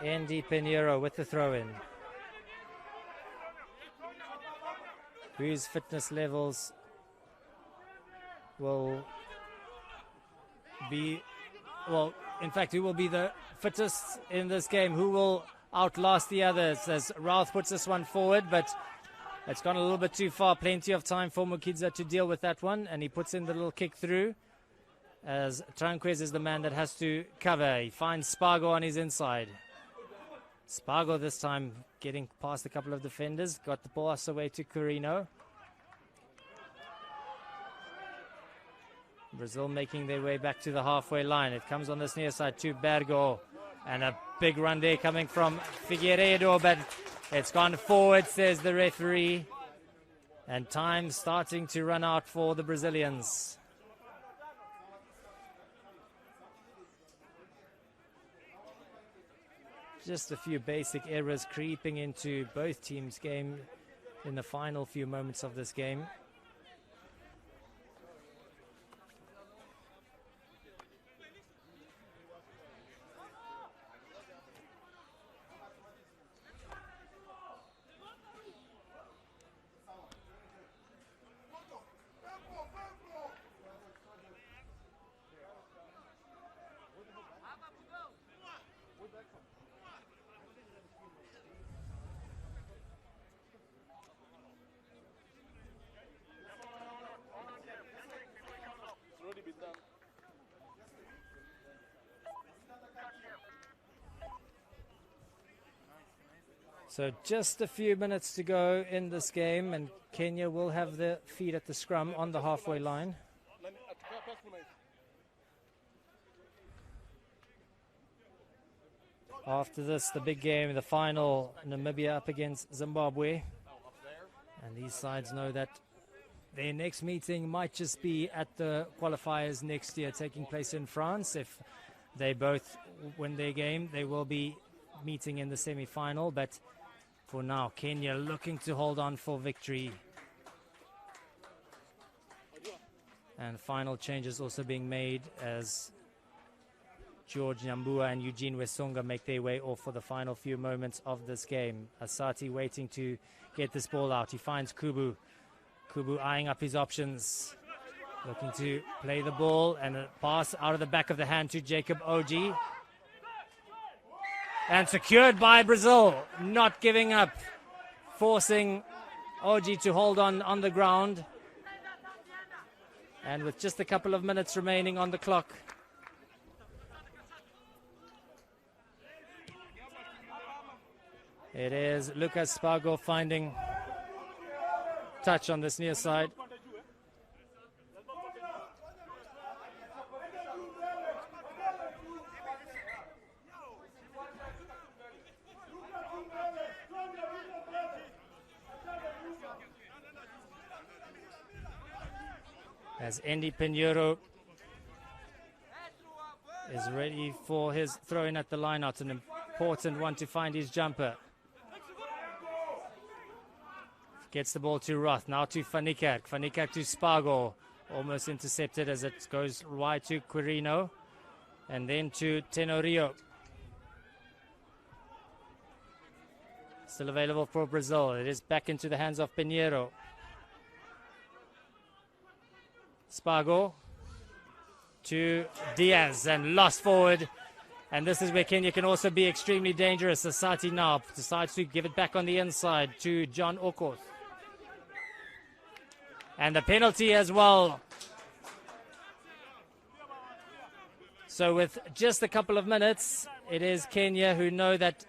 Andy Pinheiro with the throw-in. Whose fitness levels will be, well, in fact, who will be the fittest in this game? Who will outlast the others? As Routh puts this one forward, but it's gone a little bit too far. Plenty of time for Mukidza to deal with that one, and he puts in the little kick through. As Tranquez is the man that has to cover. He finds Spago on his inside. Spago this time getting past a couple of defenders. Got the pass away to Carino. Brazil making their way back to the halfway line. It comes on this near side to Bergo. And a big run there coming from Figueiredo. But it's gone forward, says the referee. And time starting to run out for the Brazilians. Just a few basic errors creeping into both teams' game in the final few moments of this game. So just a few minutes to go in this game, and Kenya will have the feet at the scrum on the halfway line. After this, the big game, the final, Namibia up against Zimbabwe. And these sides know that their next meeting might just be at the qualifiers next year, taking place in France. If they both win their game, they will be meeting in the semi-final. But for now, Kenya looking to hold on for victory. And final changes also being made as George Nyambua and Eugene Wesonga make their way off for the final few moments of this game. Asati waiting to get this ball out. He finds Kubu. Kubu eyeing up his options. Looking to play the ball, and a pass out of the back of the hand to Jacob Oji. And secured by Brazil. Not giving up. Forcing Oji to hold on the ground. And with just a couple of minutes remaining on the clock, it is Lucas Spago finding touch on this near side. As Andy Pinheiro is ready for his throw-in at the line-out, an important one to find his jumper. Gets the ball to Roth, now to Fanikak. Fanikak to Spago, almost intercepted as it goes wide to Quirino. And then to Tenorio. Still available for Brazil. It is back into the hands of Pinheiro. Spago to Diaz and lost forward. And this is where Kenya can also be extremely dangerous. Asati now decides to give it back on the inside to John Okoth. And the penalty as well. So with just a couple of minutes, it is Kenya who know that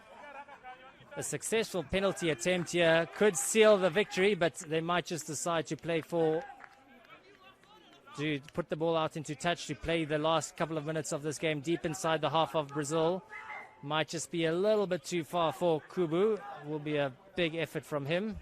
a successful penalty attempt here could seal the victory, but they might just decide to put the ball out into touch, to play the last couple of minutes of this game deep inside the half of Brazil. Might just be a little bit too far for Kubu. Will be a big effort from him.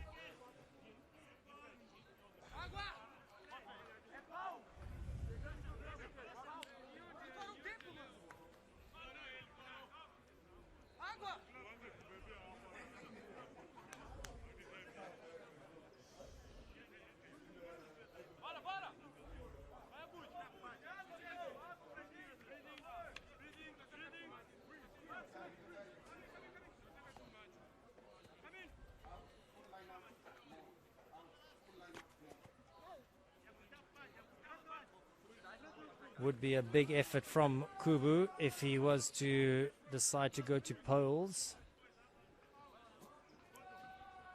Would be a big effort from Kubu if he was to decide to go to poles.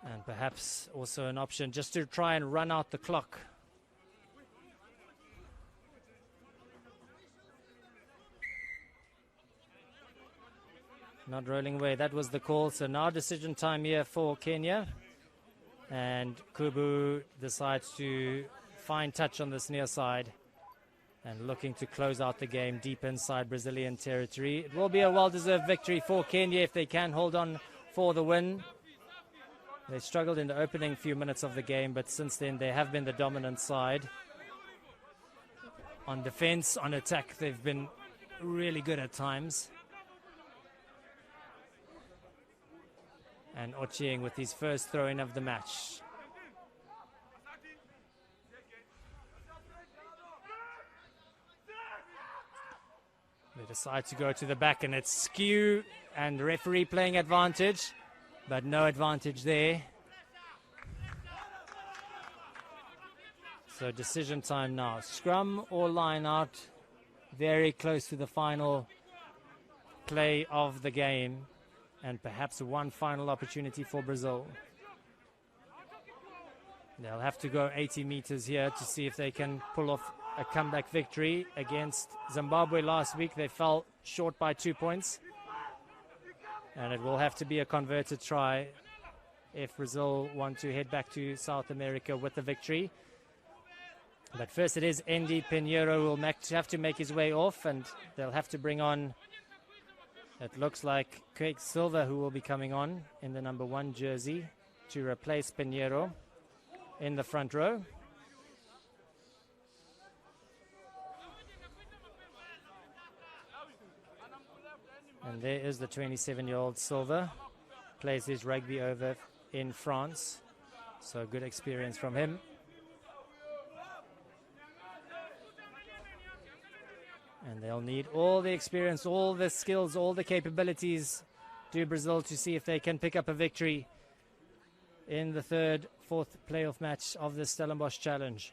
And perhaps also an option just to try and run out the clock. Not rolling away, that was the call. So now decision time here for Kenya. And Kubu decides to find touch on this near side. And looking to close out the game deep inside Brazilian territory. It will be a well-deserved victory for Kenya if they can hold on for the win. They struggled in the opening few minutes of the game, but since then they have been the dominant side. On defense, on attack, they've been really good at times. And Ochieng with his first throw-in of the match. They decide to go to the back, and it's skew and referee playing advantage, but no advantage there. So decision time now. Scrum or line out, very close to the final play of the game, and perhaps one final opportunity for Brazil. They'll have to go 80 meters here to see if they can pull off a comeback victory against Zimbabwe last week. They fell short by 2 points. And it will have to be a converted try if Brazil want to head back to South America with the victory. But first it is Andy Pinheiro who will have to make his way off, and they'll have to bring on, it looks like, Craig Silva, who will be coming on in the number 1 jersey to replace Pinheiro in the front row. And there is the 27-year-old Silva. Plays his rugby over in France. So good experience from him. And they'll need all the experience, all the skills, all the capabilities to Brazil to see if they can pick up a victory in the 3rd, 4th playoff match of the Stellenbosch Challenge.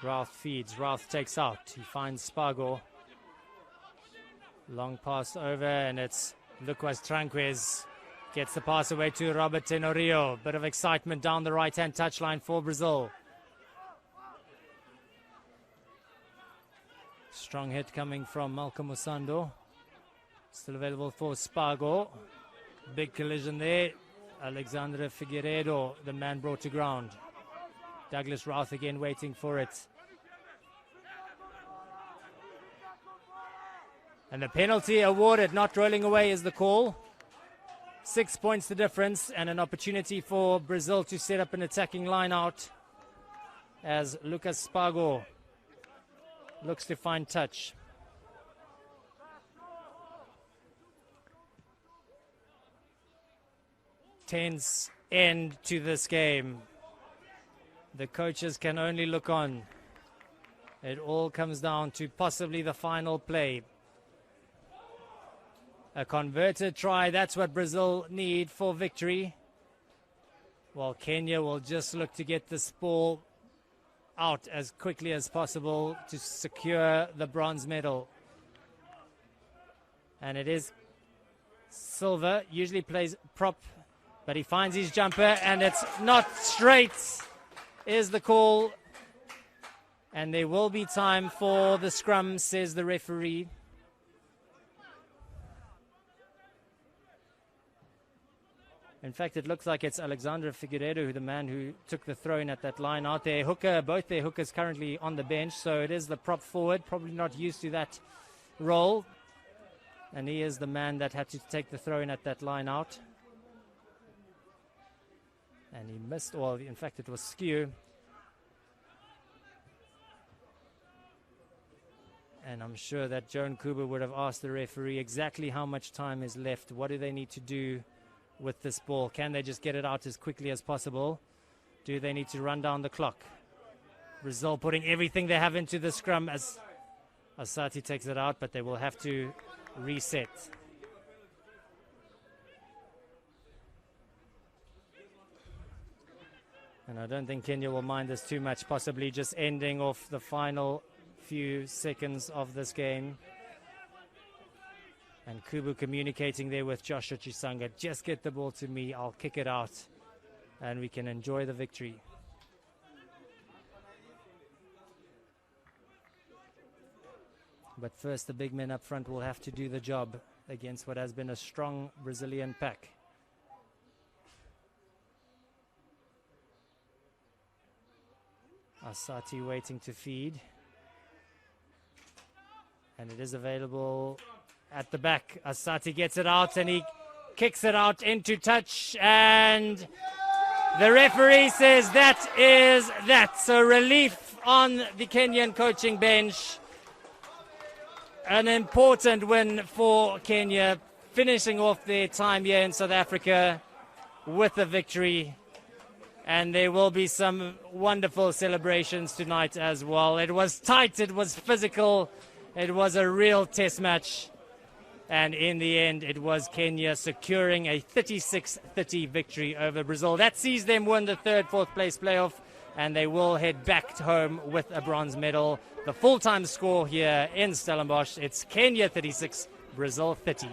Routh feeds, Routh takes out, he finds Spago. Long pass over, and it's Lucas Tranquez. Gets the pass away to Robert Tenorio. Bit of excitement down the right-hand touchline for Brazil. Strong hit coming from Malcolm Musando. Still available for Spago. Big collision there. Alexandre Figueiredo, the man brought to ground. Douglas Routh again waiting for it. And the penalty awarded, not rolling away, is the call. 6 points the difference, and an opportunity for Brazil to set up an attacking line out as Lucas Spago looks to find touch. Tense end to this game. The coaches can only look on. It all comes down to possibly the final play. A converted try, that's what Brazil need for victory. While Kenya will just look to get this ball out as quickly as possible to secure the bronze medal. And it is Silva, usually plays prop, but he finds his jumper, and it's not straight, is the call. And there will be time for the scrum, says the referee. In fact, it looks like it's Alexandre Figueiredo, the man who took the throw in at that line out there. Hooker, both their hookers currently on the bench, so it is the prop forward, probably not used to that role. And he is the man that had to take the throw in at that line out. And he missed, well, in fact, it was skew. And I'm sure that Joan Kuba would have asked the referee exactly how much time is left. What do they need to do with this ball? Can they just get it out as quickly as possible? Do they need to run down the clock? Brazil putting everything they have into the scrum as Asati takes it out, but they will have to reset. And I don't think Kenya will mind this too much, possibly just ending off the final few seconds of this game. And Kubu communicating there with Joshua Chisanga. Just get the ball to me, I'll kick it out, and we can enjoy the victory. But first, the big men up front will have to do the job against what has been a strong Brazilian pack. Asati waiting to feed. And it is available at the back. Asati gets it out and he kicks it out into touch, and the referee says that is that. So relief on the Kenyan coaching bench. An important win for Kenya, finishing off their time here in South Africa with a victory. And there will be some wonderful celebrations tonight as well. It was tight, it was physical, it was a real test match. And in the end, it was Kenya securing a 36-30 victory over Brazil. That sees them win the 3rd, 4th place playoff, and they will head back home with a bronze medal. The full-time score here in Stellenbosch, it's Kenya 36, Brazil 30.